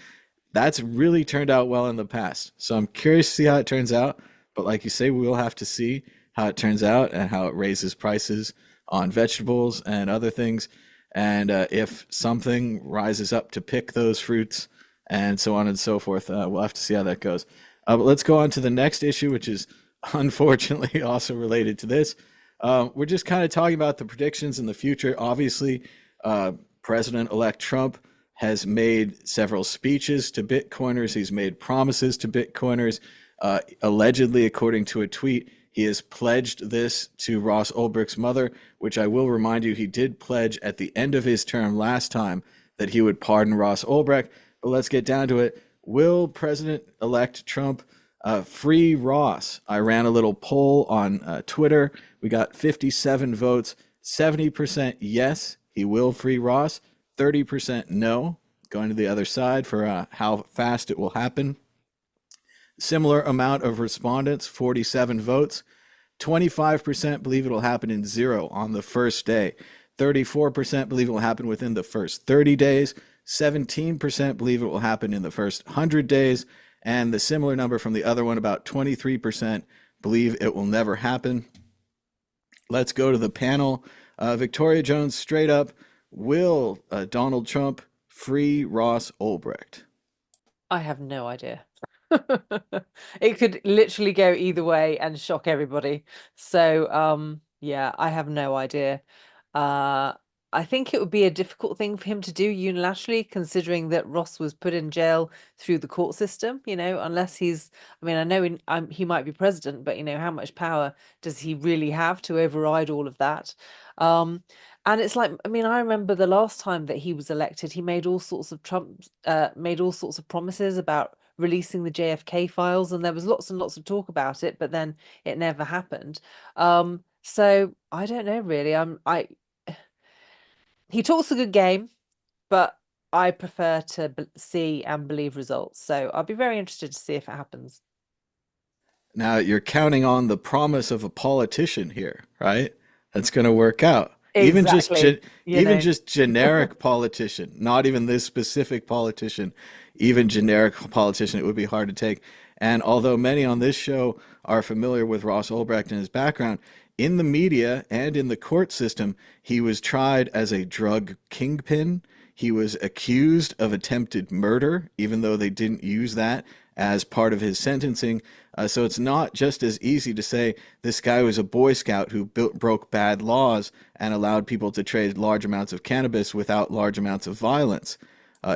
That's really turned out well in the past. So I'm curious to see how it turns out. But like you say, we will have to see how it turns out and how it raises prices on vegetables and other things. And if something rises up to pick those fruits and so on and so forth, we'll have to see how that goes. But let's go on to the next issue, which is unfortunately also related to this. We're just kind of talking about the predictions in the future. Obviously, President-elect Trump has made several speeches to Bitcoiners. He's made promises to Bitcoiners. Allegedly, according to a tweet, he has pledged this to Ross Ulbricht's mother, which I will remind you, he did pledge at the end of his term last time that he would pardon Ross Ulbricht. But let's get down to it. Will President-elect Trump free Ross? I ran a little poll on Twitter. We got 57 votes, 70% yes, he will free Ross, 30% no, going to the other side for how fast it will happen. Similar amount of respondents, 47 votes. 25% believe it will happen in 0 on the first day. 34% believe it will happen within the first 30 days. 17% believe it will happen in the first 100 days. And the similar number from the other one, about 23%, believe it will never happen. Let's go to the panel. Victoria Jones, straight up, will Donald Trump free Ross Ulbricht? I have no idea. It could literally go either way and shock everybody. So, yeah, I have no idea. I think it would be a difficult thing for him to do unilaterally, considering that Ross was put in jail through the court system, unless he's, I mean, I know he might be president, but, how much power does he really have to override all of that? And it's like, I mean, I remember the last time that he was elected, he made all sorts of made all sorts of promises about releasing the JFK files, and there was lots and lots of talk about it, but then it never happened. So I don't know really. He talks a good game, but I prefer to see and believe results. So I'll be very interested to see if it happens. Now you're counting on the promise of a politician here, right? That's going to work out. Exactly. Even just generic politician, not even this specific politician, even generic politician, it would be hard to take. And although many on this show are familiar with Ross Ulbricht and his background, in the media and in the court system, he was tried as a drug kingpin. He was accused of attempted murder, even though they didn't use that as part of his sentencing. So it's not just as easy to say this guy was a Boy Scout who broke bad laws and allowed people to trade large amounts of cannabis without large amounts of violence.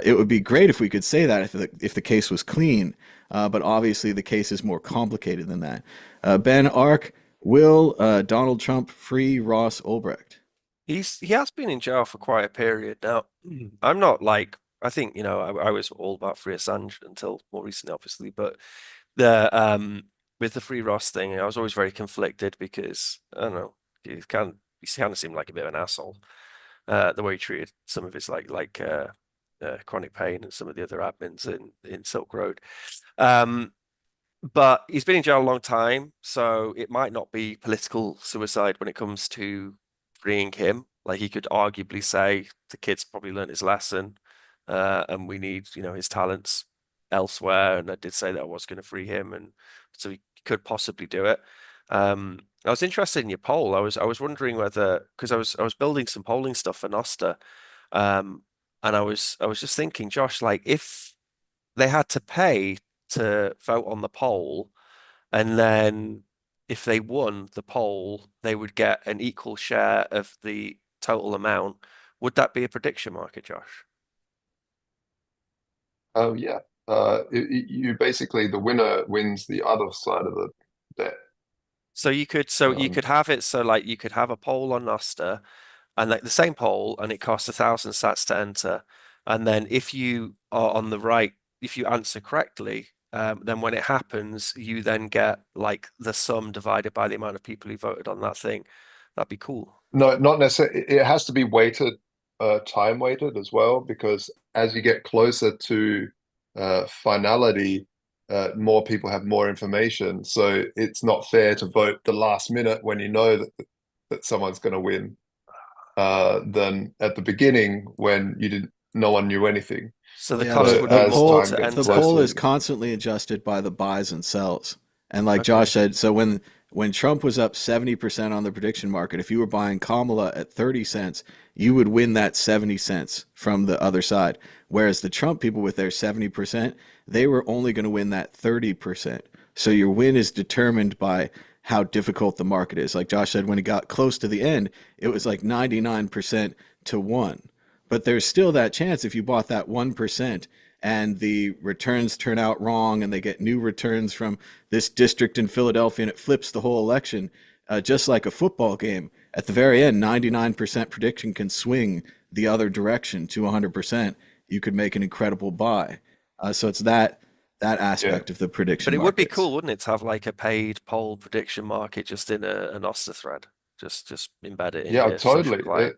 It would be great if we could say that if the case was clean, but obviously the case is more complicated than that. Ben Ark, will Donald Trump free Ross Ulbricht? He has been in jail for quite a period now. I'm not like, I think, I was all about free Assange until more recently, obviously, but with the free Ross thing, I was always very conflicted because I don't know, he kind of seemed like a bit of an asshole. The way he treated some of his chronic pain and some of the other admins in Silk Road. But he's been in jail a long time, so it might not be political suicide when it comes to freeing him. Like, he could arguably say the kid's probably learned his lesson, and we need, his talents elsewhere. And I did say that I was going to free him, and so he could possibly do it. I was interested in your poll. I was wondering whether, because I was building some polling stuff for Nosta, and I was just thinking, Josh, like, if they had to pay to vote on the poll, and then if they won the poll, they would get an equal share of the total amount. Would that be a prediction market, Josh? Oh yeah. You basically, the winner wins the other side of the bet. So you could have it so like you could have a poll on Nosta, and like the same poll, and it costs 1,000 sats to enter. And then if you are on the right, if you answer correctly, then when it happens, you then get like the sum divided by the amount of people who voted on that thing. That'd be cool. No, not necessarily. It has to be weighted, time weighted as well, because as you get closer to finality, more people have more information. So it's not fair to vote the last minute when you know that someone's going to win, than at the beginning when no one knew anything. So the Yeah, cost would be as more time to gets the enter. poll closer, is constantly adjusted by the buys and sells. And like Okay. Josh said, so when Trump was up 70% on the prediction market, if you were buying Kamala at 30 cents, you would win that 70 cents from the other side. Whereas the Trump people with their 70%, they were only going to win that 30%. So your win is determined by how difficult the market is. Like Josh said, when it got close to the end, it was like 99% to 1. But there's still that chance if you bought that 1% and the returns turn out wrong and they get new returns from this district in Philadelphia and it flips the whole election, just like a football game. At the very end, 99% prediction can swing the other direction to 100%. You could make an incredible buy. So it's that aspect of the prediction But it would be markets. cool, wouldn't it, to have like a paid poll prediction market just in an Oster thread? Just embed it in yeah, your social totally. client.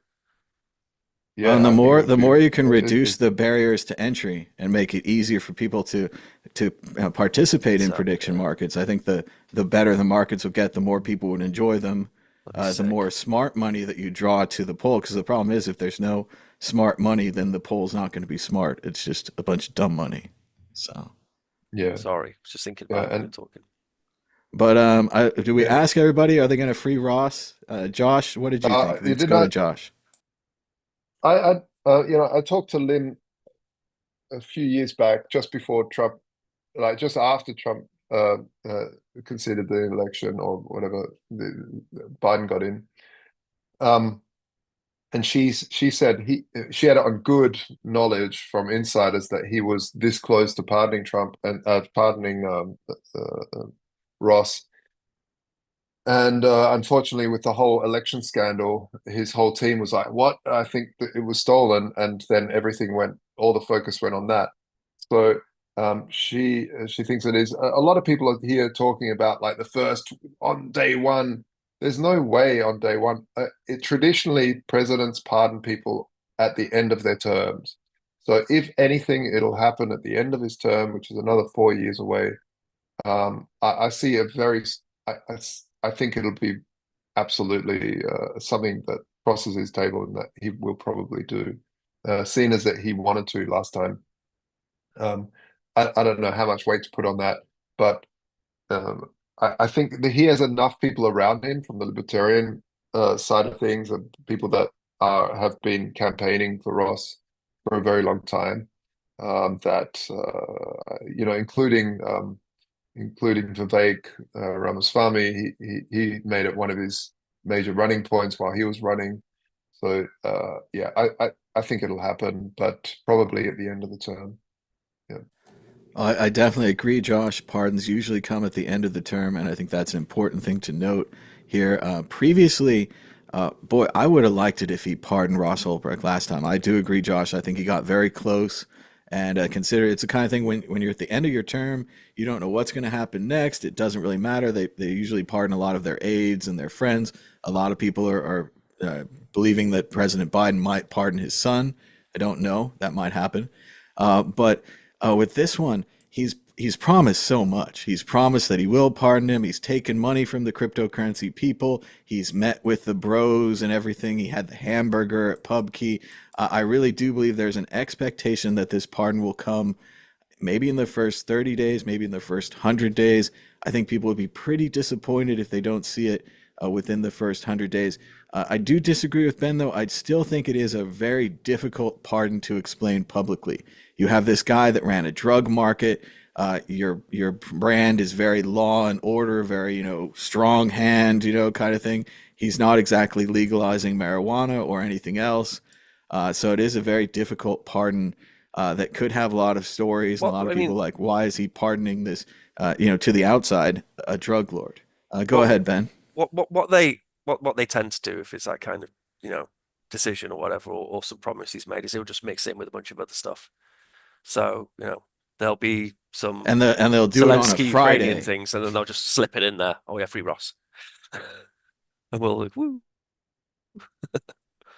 Well, and Yeah, I think it would the be. more you can it- reduce it- the barriers to entry and make it easier for people to participate in Exactly, prediction yeah. markets, I think the better the markets would get, the more people would enjoy them, That'd be the sick. more smart money that you draw to the poll. Because the problem is, if there's no smart money, then the poll's not going to be smart. It's just a bunch of dumb money. So, yeah, Sorry, was just thinking yeah, about it when you're and talking. but do we yeah. ask everybody? Are they going to free Ross? Josh, what did you think? You Let's did go to not. Josh. I talked to Lynn a few years back, just before Trump, like just after Trump conceded the election or whatever, Biden got in. and she said she had on good knowledge from insiders that he was this close to pardoning Trump and pardoning Ross. And unfortunately, with the whole election scandal, his whole team was like, "What? I think that it was stolen," and then all the focus went on that. So she thinks it is. A lot of people are here talking about like the first on day one. There's no way on day one. Traditionally, presidents pardon people at the end of their terms. So if anything, it'll happen at the end of his term, which is another 4 years away. I see a very. I think it'll be absolutely something that crosses his table and that he will probably do, seeing as that he wanted to last time. I don't know how much weight to put on that, but I think that he has enough people around him from the libertarian side of things and people that have been campaigning for Ross for a very long time, that including Vivek Ramaswamy. He made it one of his major running points while he was running. So yeah, I think it'll happen, but probably at the end of the term. Yeah. I definitely agree, Josh. Pardons usually come at the end of the term, and I think that's an important thing to note here. Previously, boy, I would have liked it if he pardoned Ross Ulbricht last time. I do agree, Josh. I think he got very close. And consider it's the kind of thing when you're at the end of your term, you don't know what's going to happen next. It doesn't really matter. They usually pardon a lot of their aides and their friends. A lot of people are believing that President Biden might pardon his son. I don't know. That might happen. But with this one, he's promised so much. He's promised that he will pardon him. He's taken money from the cryptocurrency people. He's met with the bros and everything. He had the hamburger at PubKey. I really do believe there's an expectation that this pardon will come maybe in the first 30 days, maybe in the first 100 days. I think people would be pretty disappointed if they don't see it within the first 100 days. I do disagree with Ben, though. I still think it is a very difficult pardon to explain publicly. You have this guy that ran a drug market. Your brand is very law and order, very, strong hand, kind of thing. He's not exactly legalizing marijuana or anything else. So it is a very difficult pardon that could have a lot of stories and a lot of people like, why is he pardoning this, to the outside, a drug lord? Go ahead, Ben. What they tend to do if it's that kind of decision or whatever, or some promise he's made, is he'll just mix it in with a bunch of other stuff. So there'll be some and they'll do it on a Friday things, and then they'll just slip it in there. Oh yeah, free Ross, and we'll woo.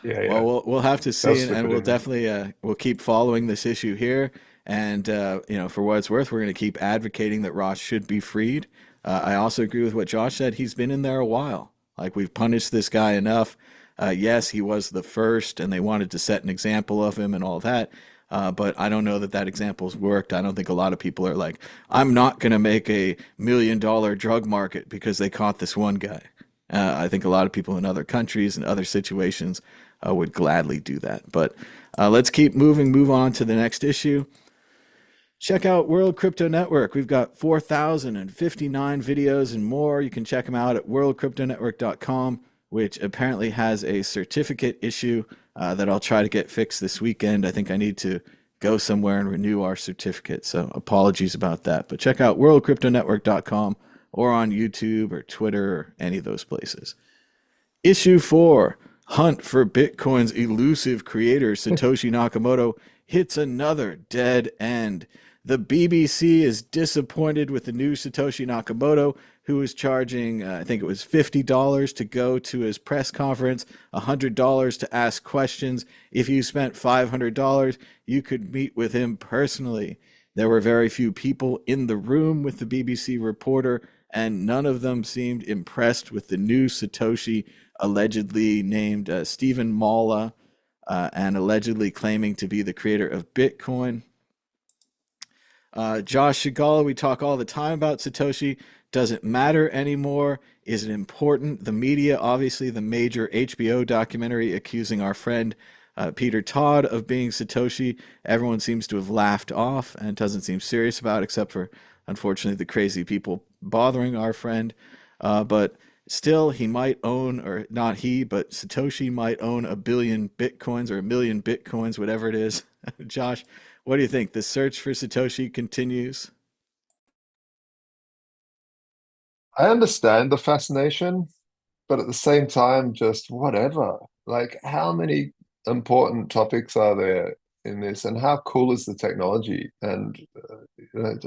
Yeah. Well, we'll have to see, and we'll definitely we'll keep following this issue here. And for what it's worth, we're going to keep advocating that Ross should be freed. I also agree with what Josh said. He's been in there a while. Like, we've punished this guy enough. Yes, he was the first, and they wanted to set an example of him and all that. But I don't know that example's worked. I don't think a lot of people are like, I'm not going to make $1 million drug market because they caught this one guy. I think a lot of people in other countries and other situations would gladly do that. But let's keep move on to the next issue. Check out World Crypto Network. We've got 4,059 videos and more. You can check them out at worldcryptonetwork.com, which apparently has a certificate issue that I'll try to get fixed this weekend. I think I need to go somewhere and renew our certificate, so apologies about that. But check out worldcryptonetwork.com or on YouTube or Twitter or any of those places. Issue 4, Hunt for Bitcoin's elusive creator, Satoshi Nakamoto, hits another dead end. The BBC is disappointed with the new Satoshi Nakamoto, who was charging, I think it was $50 to go to his press conference, $100 to ask questions. If you spent $500, you could meet with him personally. There were very few people in the room with the BBC reporter, and none of them seemed impressed with the new Satoshi, allegedly named Stephen Malla, and allegedly claiming to be the creator of Bitcoin. Josh Shigala, we talk all the time about Satoshi. Does it matter anymore? Is it important? The media, obviously, the major HBO documentary accusing our friend Peter Todd of being Satoshi, everyone seems to have laughed off and doesn't seem serious about, except for, unfortunately, the crazy people bothering our friend. But still he might own, or not he, but Satoshi might own 1 billion Bitcoins or 1 million Bitcoins, whatever it is. Josh, what do you think? The search for Satoshi continues? I understand the fascination, but at the same time, just whatever. Like, how many important topics are there in this, and how cool is the technology? And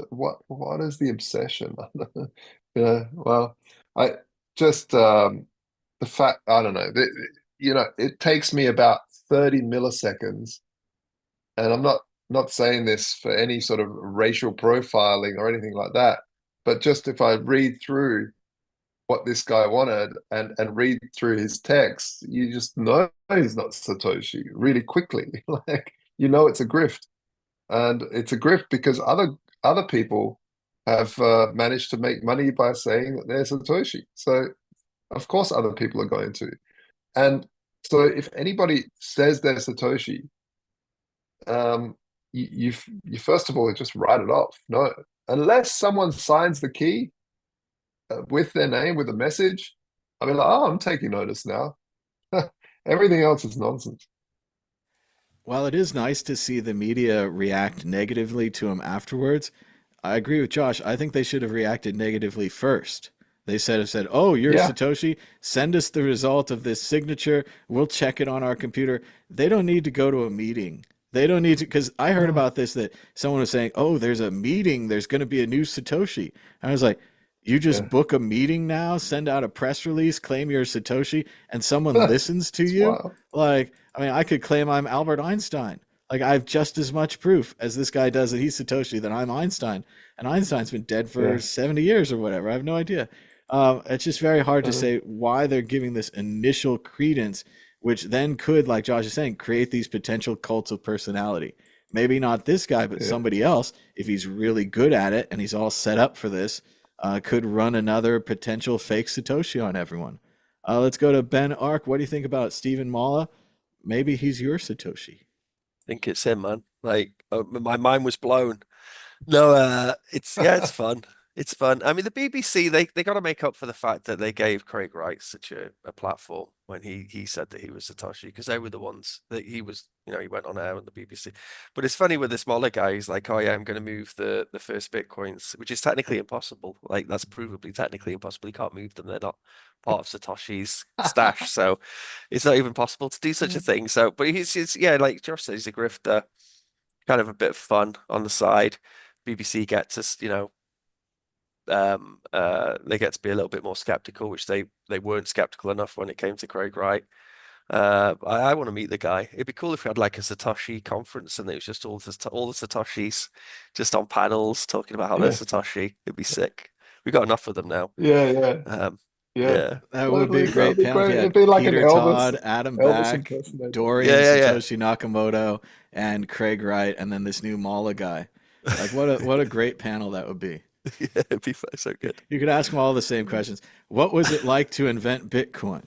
what is the obsession? Well, I just the fact I don't know. It takes me about 30 milliseconds, and I'm not saying this for any sort of racial profiling or anything like that, but just if I read through what this guy wanted and read through his text, you just know he's not Satoshi really quickly. Like, it's a grift, and it's a grift because other people have managed to make money by saying that they're Satoshi. So of course other people are going to. And so if anybody says they're Satoshi, you first of all just write it off. No, unless someone signs the key with their name, with a message, I mean, like, oh, I'm taking notice now. Everything else is nonsense. While it is nice to see the media react negatively to him afterwards, I agree with Josh. I think they should have reacted negatively first. They said, "Oh, you're Yeah, Satoshi. Send us the result of this signature. We'll check it on our computer." They don't need to go to a meeting. They don't need to, because I heard no, about this that someone was saying, "Oh, there's a meeting. There's going to be a new Satoshi." I was like, "You just yeah, book a meeting now, send out a press release, claim you're Satoshi, and someone listens to it's you?" wild. Like, I mean, I could claim I'm Albert Einstein. Like, I have just as much proof as this guy does that he's Satoshi that I'm Einstein. And Einstein's been dead for Yeah, 70 years or whatever. I have no idea. It's just very hard to uh, say why they're giving this initial credence, which then could, like Josh is saying, create these potential cults of personality. Maybe not this guy, but yeah. somebody else, if he's really good at it and he's all set up for this, could run another potential fake Satoshi on everyone. Let's go to Ben Ark. What do you think about Stephen Malla? Maybe he's your Satoshi. Think it's him, man. Like, my mind was blown. No, it's fun. It's fun. I mean, the BBC, they got to make up for the fact that they gave Craig Wright such a platform when he said that he was Satoshi, because they were the ones that he was, he went on air on the BBC. But it's funny with this smaller guy, he's like, oh yeah, I'm going to move the first Bitcoins, which is technically impossible. Like, that's provably technically impossible. You can't move them. They're not part of Satoshi's stash. So it's not even possible to do such a Mm. thing. So, but he's yeah, like Josh says, he's a grifter, kind of a bit of fun on the side. BBC gets us, they get to be a little bit more skeptical, which they weren't skeptical enough when it came to Craig Wright. I want to meet the guy. It'd be cool if we had like a Satoshi conference and it was just all the Satoshis just on panels talking about how they're Yeah, Satoshi. It'd be sick. We got enough of them now. yeah, yeah, Um, yeah. yeah, That would be Totally, a that would great be panel if you great. It'd had be like an Peter Elvis, Todd, Adam Elvis Back, impersonator. Dorian yeah. Satoshi Nakamoto, and Craig Wright, and then this new Mala guy. Like, what a great panel that would be. Yeah, it'd be so good. You could ask them all the same questions. What was it like to invent Bitcoin?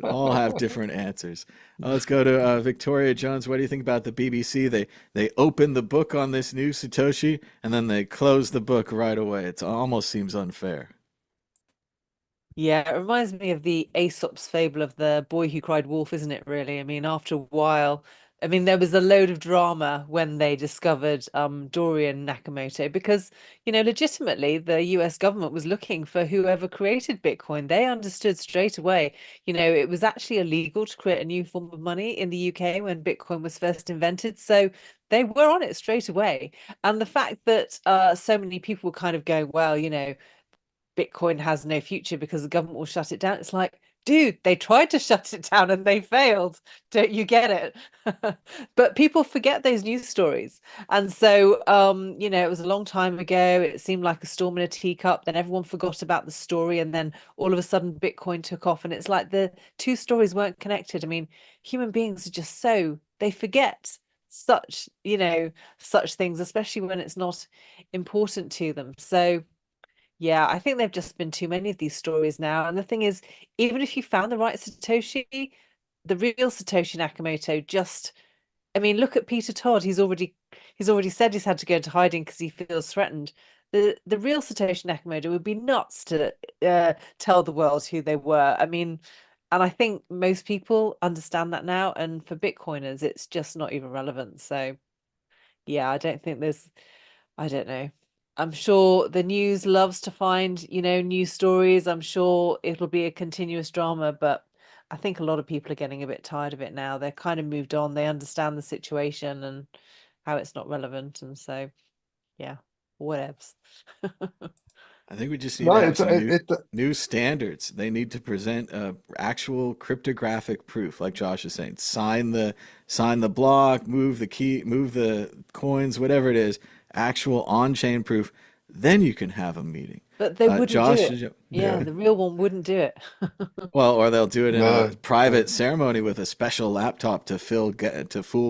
All have different answers. Let's go to Victoria Jones. What do you think about the BBC? They open the book on this new Satoshi and then they close the book right away. It almost seems unfair. Yeah, it reminds me of the Aesop's fable of the boy who cried wolf, isn't it, really? I mean, after a while, I mean, there was a load of drama when they discovered Dorian Nakamoto because, legitimately the US government was looking for whoever created Bitcoin. They understood straight away, it was actually illegal to create a new form of money in the UK when Bitcoin was first invented. So they were on it straight away. And the fact that so many people were kind of going, well, Bitcoin has no future because the government will shut it down. It's like, dude, they tried to shut it down and they failed. Don't you get it? But people forget those news stories. And so, it was a long time ago. It seemed like a storm in a teacup. Then everyone forgot about the story. And then all of a sudden, Bitcoin took off. And it's like the two stories weren't connected. I mean, human beings are just they forget such things, especially when it's not important to them. So, yeah, I think there've just been too many of these stories now. And the thing is, even if you found the right Satoshi, the real Satoshi Nakamoto I mean, look at Peter Todd. He's already said he's had to go into hiding because he feels threatened. the real Satoshi Nakamoto would be nuts to tell the world who they were. I mean, and I think most people understand that now. And for Bitcoiners, it's just not even relevant. So yeah, I don't think there's, I don't know. I'm sure the news loves to find, news stories. I'm sure it'll be a continuous drama, but I think a lot of people are getting a bit tired of it now. They're kind of moved on. They understand the situation and how it's not relevant. And so, yeah, whatevs. I think we just need No, to have it's some it, it new standards. They need to present actual cryptographic proof, like Josh is saying. Sign the block, move the key, move the coins, whatever it is. Actual on-chain proof. Then you can have a meeting. But they wouldn't do Josh, it. Yeah, yeah. the real one wouldn't do it. well, or they'll do it in a No, private ceremony with a special laptop to fool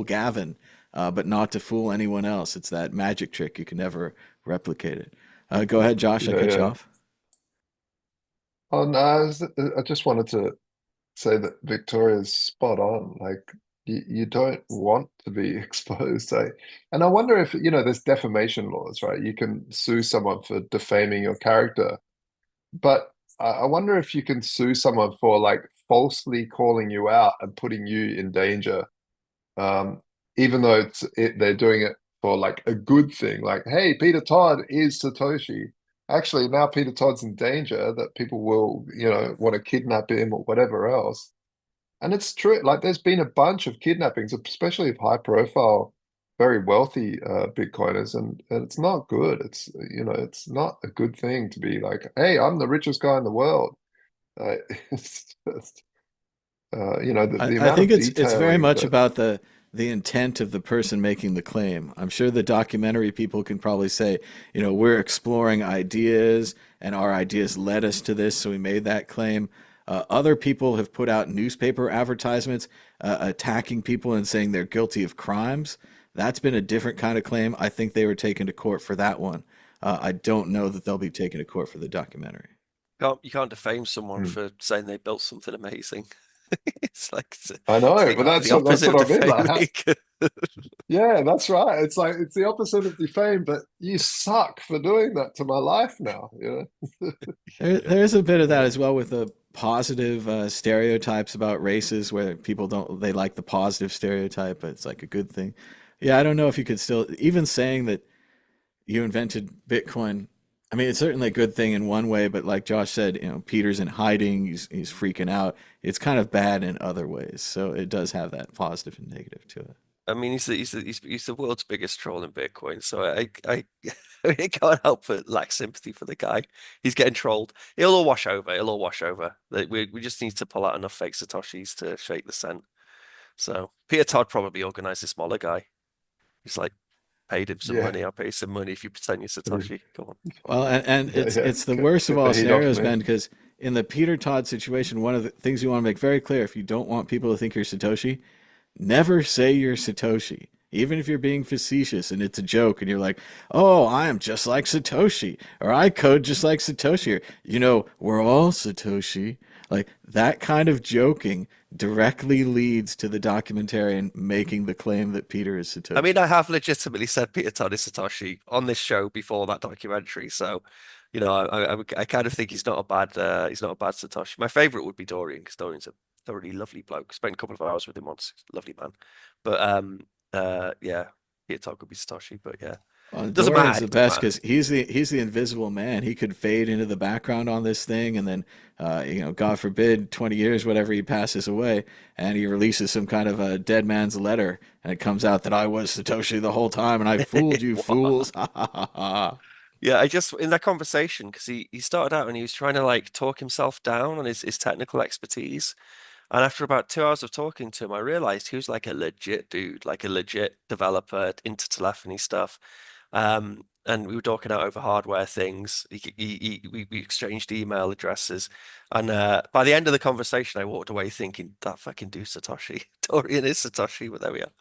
Gavin, but not to fool anyone else. It's that magic trick. You can never replicate it. Go ahead, Josh. I yeah, cut you yeah. off. Oh no, I just wanted to say that Victoria's spot on. Like you don't want to be exposed. And I wonder if, there's defamation laws, right? You can sue someone for defaming your character, but I wonder if you can sue someone for like falsely calling you out and putting you in danger, um, even though they're doing it for like a good thing. Like, hey, Peter Todd is Satoshi. Actually, now Peter Todd's in danger that people will, want to kidnap him or whatever else. And it's true. Like, there's been a bunch of kidnappings, especially of high profile, very wealthy Bitcoiners, and it's not good. It's not a good thing to be like, hey, I'm the richest guy in the world. It's just, the I amount think of it's very detailing much that, about the intent of the person making the claim. I'm sure the documentary people can probably say, we're exploring ideas and our ideas led us to this, so we made that claim. Other people have put out newspaper advertisements attacking people and saying they're guilty of crimes. That's been a different kind of claim. I think they were taken to court for that one. I don't know that they'll be taken to court for the documentary. You can't defame someone Hmm. for saying they built something amazing. It's like I it's know, the but the that's opposite what of I mean. Like, defaming. yeah, that's right. It's like it's the opposite of defame, but you suck for doing that to my life now, There's a bit of that Uh, as well with the positive stereotypes about races where people they like the positive stereotype, but it's like a good thing. Yeah, I don't know if you could still, even saying that you invented Bitcoin. I mean, it's certainly a good thing in one way, but like Josh said, Peter's in hiding, he's freaking out. It's kind of bad in other ways. So it does have that positive and negative to it. I mean, he's the world's biggest troll in Bitcoin, so I can't help but lack sympathy for the guy. He's getting trolled. It'll all wash over. It'll all wash over. We just need to pull out enough fake Satoshis to shake the scent. So Peter Todd probably organized a smaller guy. He's like paid him some yeah, money. I'll pay you some money if you pretend you're Satoshi. Come on. Well, and yeah, yeah. it's the worst of Get the all heat off scenarios, me. Ben, because in the Peter Todd situation, one of the things you want to make very clear, if you don't want people to think you're Satoshi, never say you're Satoshi. Even if you're being facetious and it's a joke and you're like, oh, I am just like Satoshi, or I code just like Satoshi, or, we're all Satoshi. Like that kind of joking directly leads to the documentarian making the claim that Peter is I mean, Satoshi. I have legitimately said Peter Todd is Satoshi on this show before that documentary, so I kind of think he's not a bad Satoshi. My favorite would be Dorian because Dorian's a thoroughly lovely bloke. Spent a couple of hours with him once, lovely man. But yeah, Peter Todd could be Satoshi, but yeah, doesn't Dorian's matter. the It doesn't best matter. because he's the invisible man. He could fade into the background on this thing, and then God forbid, 20 years, whatever, he passes away, and he releases some kind of a dead man's letter, and it comes out that I was Satoshi the whole time, and I fooled you fools. Ha ha ha ha. Yeah, I just in that conversation because he started out and he was trying to like talk himself down on his technical expertise. And after about 2 hours of talking to him, I realized he was like a legit dude, like a legit developer into telephony stuff. And we were talking out over hardware things. We exchanged email addresses. And by the end of the conversation, I walked away thinking, that fucking dude Satoshi. Dorian is Satoshi, but there we are.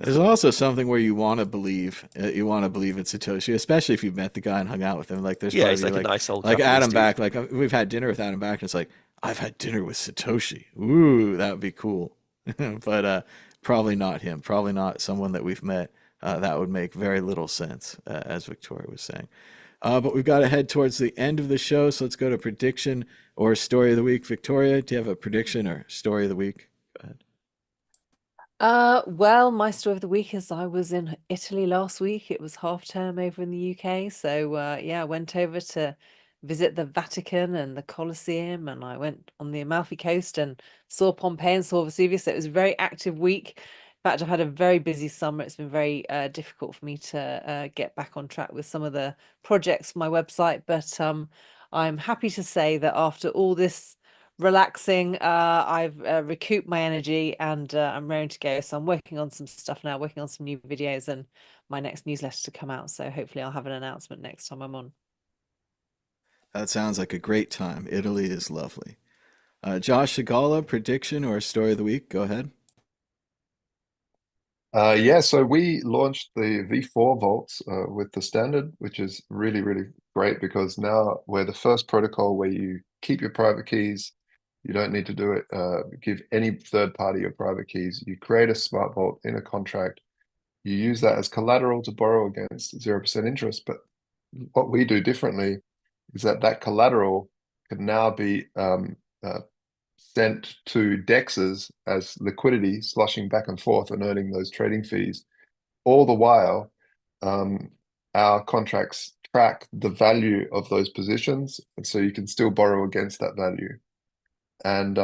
There's also something where you want to believe it's Satoshi, especially if you've met the guy and hung out with him. Like there's Yeah, part of he's you like a nice old like Japanese Adam dude. Back. Like we've had dinner with Adam Back, and it's like I've had dinner with Satoshi. Ooh, that would be cool. But probably not him. Probably not someone that we've met. that would make very little sense, as Victoria was saying. But we've got to head towards the end of the show, so let's go to prediction or story of the week. Victoria, do you have a prediction or story of the week? Go ahead. Well, my story of the week is I was in Italy last week. It was half term over in the UK. So, yeah, I went over to visit the Vatican and the Colosseum, and I went on the Amalfi Coast and saw Pompeii and saw Vesuvius. So it was a very active week. In fact, I've had a very busy summer. It's been very difficult for me to get back on track with some of the projects for my website. But I'm happy to say that after all this relaxing, I've recouped my energy and I'm ready to go. So I'm working on some stuff now, working on some new videos and my next newsletter to come out. So hopefully I'll have an announcement next time I'm on. That sounds like a great time. Italy is lovely. Josh Segala, prediction or story of the week? Go ahead. Yeah, so we launched the V4 vaults with the standard, which is really, really great because now we're the first protocol where you keep your private keys. You don't need to do it, give any third party your private keys. You create a smart vault in a contract. You use that as collateral to borrow against 0% interest. But what we do differently is that collateral can now be sent to dexes as liquidity, sloshing back and forth and earning those trading fees. All the while, our contracts track the value of those positions, and so you can still borrow against that value. And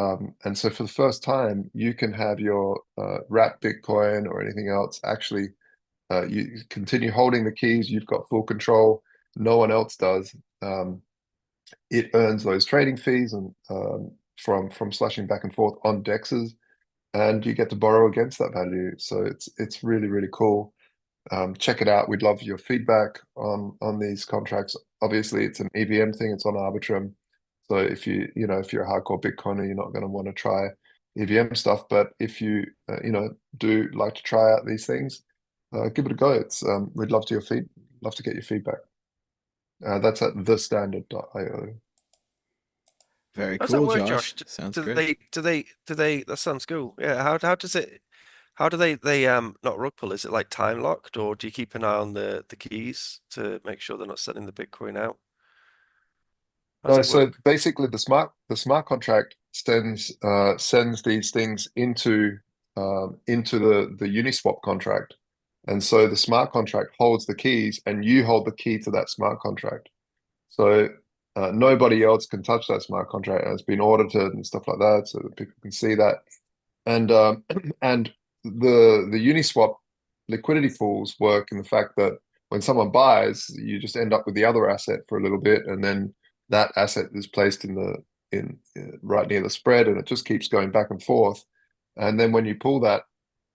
so for the first time, you can have your wrapped Bitcoin or anything else actually you continue holding the keys. You've got full control. No one else does. It earns those trading fees and from slashing back and forth on dexes, and you get to borrow against that value. So it's really, really cool. Check it out. We'd love your feedback on these contracts. Obviously, it's an EVM thing. It's on Arbitrum. So if you're a hardcore Bitcoiner, you're not going to want to try EVM stuff. But if you do like to try out these things, give it a go. We'd love to get your feedback. That's at thestandard.io. Very How does that cool, work, Josh. Josh? Sounds Do great. they that sounds cool. Yeah, how do they not rug pull? Is it like time locked, or do you keep an eye on the keys to make sure they're not sending the Bitcoin out? How does No, it so work? basically the smart contract sends these things into the Uniswap contract. And so the smart contract holds the keys and you hold the key to that smart contract. So nobody else can touch that smart contract, and it's been audited and stuff like that, so that people can see that. And and the Uniswap liquidity pools work in the fact that when someone buys, you just end up with the other asset for a little bit, and then that asset is placed in right near the spread, and it just keeps going back and forth. And then when you pull that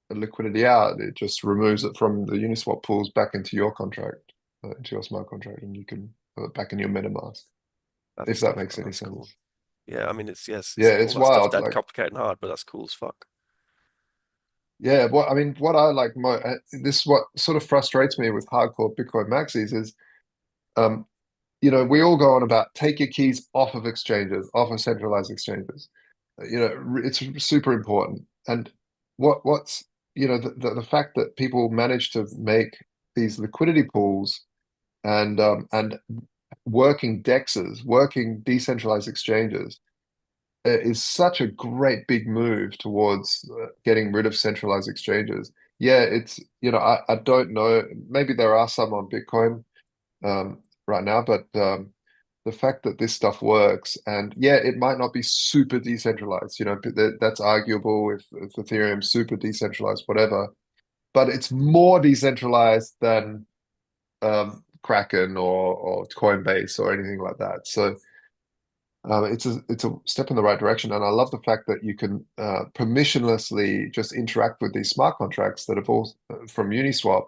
liquidity out, it just removes it from the Uniswap pools back into your contract, into your smart contract, and you can put it back in your MetaMask, if that makes any That's sense. cool. Yeah, I mean it's Yeah, all it's that stuff's wild. dead Like, complicated and hard, but that's cool as fuck. yeah, what I like this is what sort of frustrates me with hardcore Bitcoin maxis is, um, we all go on about take your keys off of exchanges, off of centralized exchanges. It's super important. And what's the fact that people manage to make these liquidity pools and working dexes, working decentralized exchanges is such a great big move towards getting rid of centralized exchanges. Yeah, it's I don't know. Maybe there are some on Bitcoin right now, but the fact that this stuff works, and yeah, it might not be super decentralized. That's arguable if Ethereum's super decentralized, whatever. But it's more decentralized than Kraken or Coinbase or anything like that. So it's a step in the right direction, and I love the fact that you can permissionlessly just interact with these smart contracts that have all from Uniswap,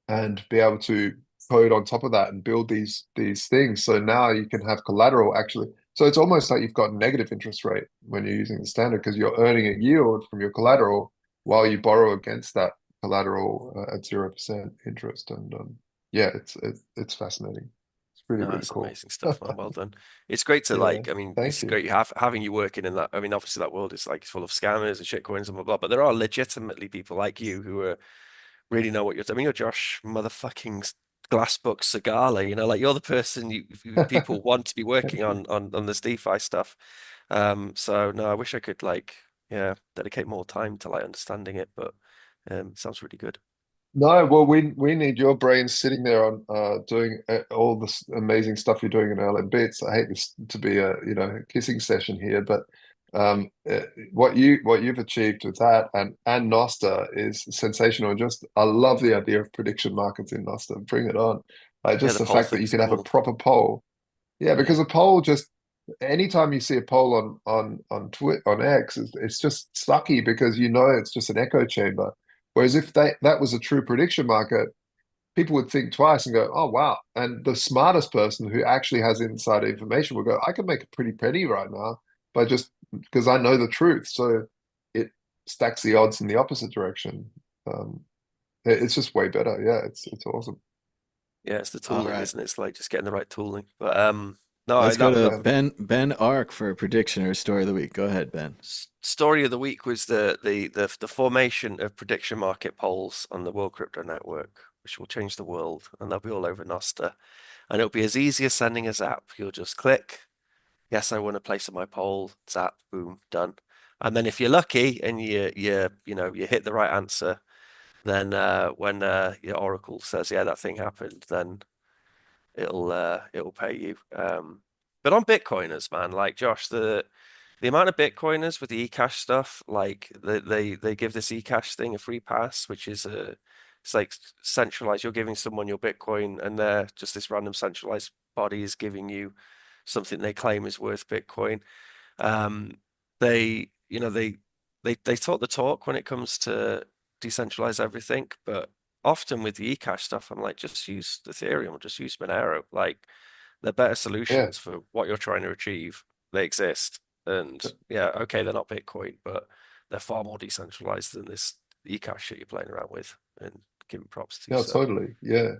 and be able to code on top of that and build these things. So now you can have collateral actually. So it's almost like you've got negative interest rate when you're using the standard because you're earning a yield from your collateral while you borrow against that collateral at 0% interest. And yeah, it's fascinating. It's really, No, really that's cool. amazing stuff, man. Well done. It's great to Yeah, I mean, thank it's you. great having you working in that. I mean, obviously that world is like full of scammers and shitcoins and blah blah, but there are legitimately people like you who are really know what you're doing. I mean, you're Josh motherfucking Glassbook Segala, you know, like you're the person people want to be working on this DeFi stuff. So no, I wish I could like, yeah, dedicate more time to like understanding it, but it sounds really good. No, well, we need your brain sitting there on doing all this amazing stuff you're doing in LM Bits. I hate this to be a kissing session here, but what you've achieved with that and Noster is sensational. Just I love the idea of prediction markets in Noster. Bring it on! Yeah, Just the the poll fact that you thing's can have a cool. proper poll. Yeah, because Yeah. a poll just anytime you see a poll on X, it's just sucky because it's just an echo chamber. Whereas if that was a true prediction market, people would think twice and go, "Oh wow!" And the smartest person who actually has inside information will go, "I can make a pretty penny right now by just because I know the truth." So it stacks the odds in the opposite direction. Um, it's just way better. Yeah, it's awesome. Yeah, it's the All tooling, right. isn't it? It's like just getting the right tooling. But no, Let's go to Yeah. Ben Ark for a prediction or story of the week. Go ahead, Ben. story of the week was the formation of prediction market polls on the World Crypto Network, which will change the world, and they'll be all over Noster. And it'll be as easy as sending a zap. You'll just click, yes, I want to place on my poll, zap, boom, done. And then if you're lucky and you hit the right answer, then when your Oracle says, yeah, that thing happened, then it'll pay you. But on Bitcoiners, man, like Josh, the amount of Bitcoiners with the eCash stuff, like they give this eCash thing a free pass, which is it's like centralized. You're giving someone your Bitcoin, and they're just this random centralized body is giving you something they claim is worth Bitcoin. Um, they, you know, they talk the talk when it comes to decentralize everything, but often with the eCash stuff, I'm like, just use Ethereum or just use Monero. Like, they're better Yeah. solutions for what you're trying to achieve. They exist. And yeah, okay, they're not Bitcoin, but they're far more decentralized than this eCash shit you're playing around with and giving props to. No, So, totally. Yeah.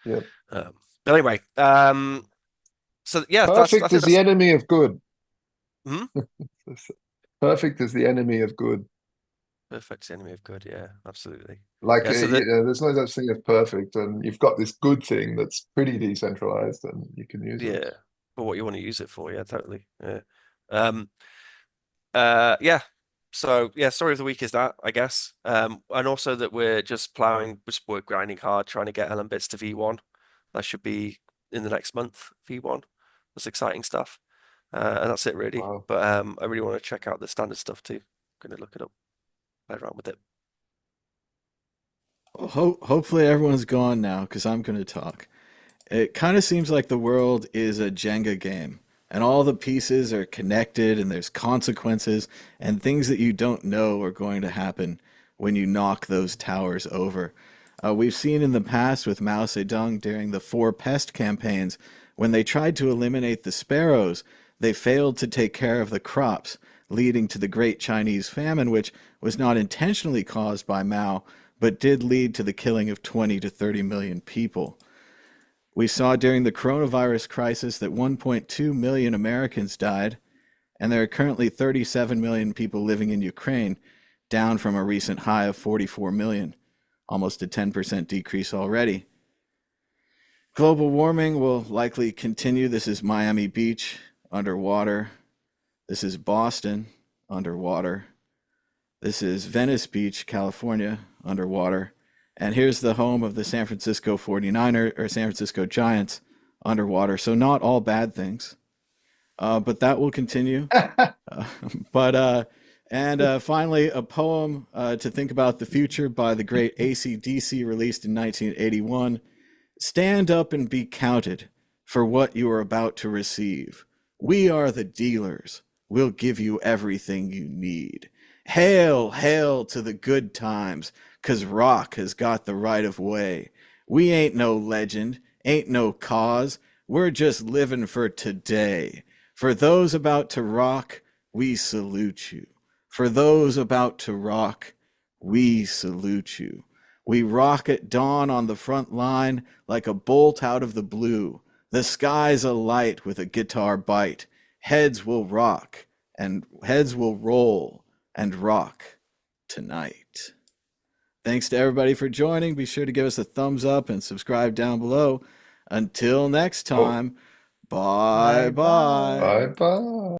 Yeah. um, but anyway, so yeah, I Perfect think is the that's enemy of good. hmm? Perfect is the enemy of good. Perfect enemy of good. Yeah, absolutely. Like, Yeah, so that there's no such thing as perfect, and you've got this good thing that's pretty decentralized, and you can use it. yeah, for what you want to use it for. Yeah, totally. Yeah. Um, yeah. So yeah, story of the week is that, I guess. And also that we're just we're grinding hard, trying to get LM Bits to V1. That should be in the next month, V1. That's exciting stuff. And that's it really. Wow. But I really want to check out the standard stuff too. Gonna look it up, play around with it. Hopefully everyone's gone now because I'm going to talk. It kind of seems like the world is a Jenga game, and all the pieces are connected, and there's consequences and things that you don't know are going to happen when you knock those towers over. We've seen in the past with Mao Zedong during the four pest campaigns, when they tried to eliminate the sparrows, they failed to take care of the crops, leading to the Great Chinese Famine, which was not intentionally caused by Mao, but did lead to the killing of 20 to 30 million people. We saw during the coronavirus crisis that 1.2 million Americans died, and there are currently 37 million people living in Ukraine, down from a recent high of 44 million, almost a 10% decrease already. Global warming will likely continue. This is Miami Beach, underwater. This is Boston, underwater. This is Venice Beach, California, underwater. And here's the home of the San Francisco 49ers or San Francisco Giants, underwater. So not all bad things. But that will continue. Uh, but finally, a poem to think about the future by the great AC/DC, released in 1981. Stand up and be counted for what you are about to receive. We are the dealers. We'll give you everything you need. Hail, hail to the good times, 'cause rock has got the right of way. We ain't no legend, ain't no cause. We're just living for today. For those about to rock, we salute you. For those about to rock, we salute you. We rock at dawn on the front line like a bolt out of the blue. The sky's alight with a guitar bite. Heads will rock and heads will roll and rock tonight. Thanks to everybody for joining. Be sure to give us a thumbs up and subscribe down below. Until next time, bye Bye-bye. bye. Bye bye.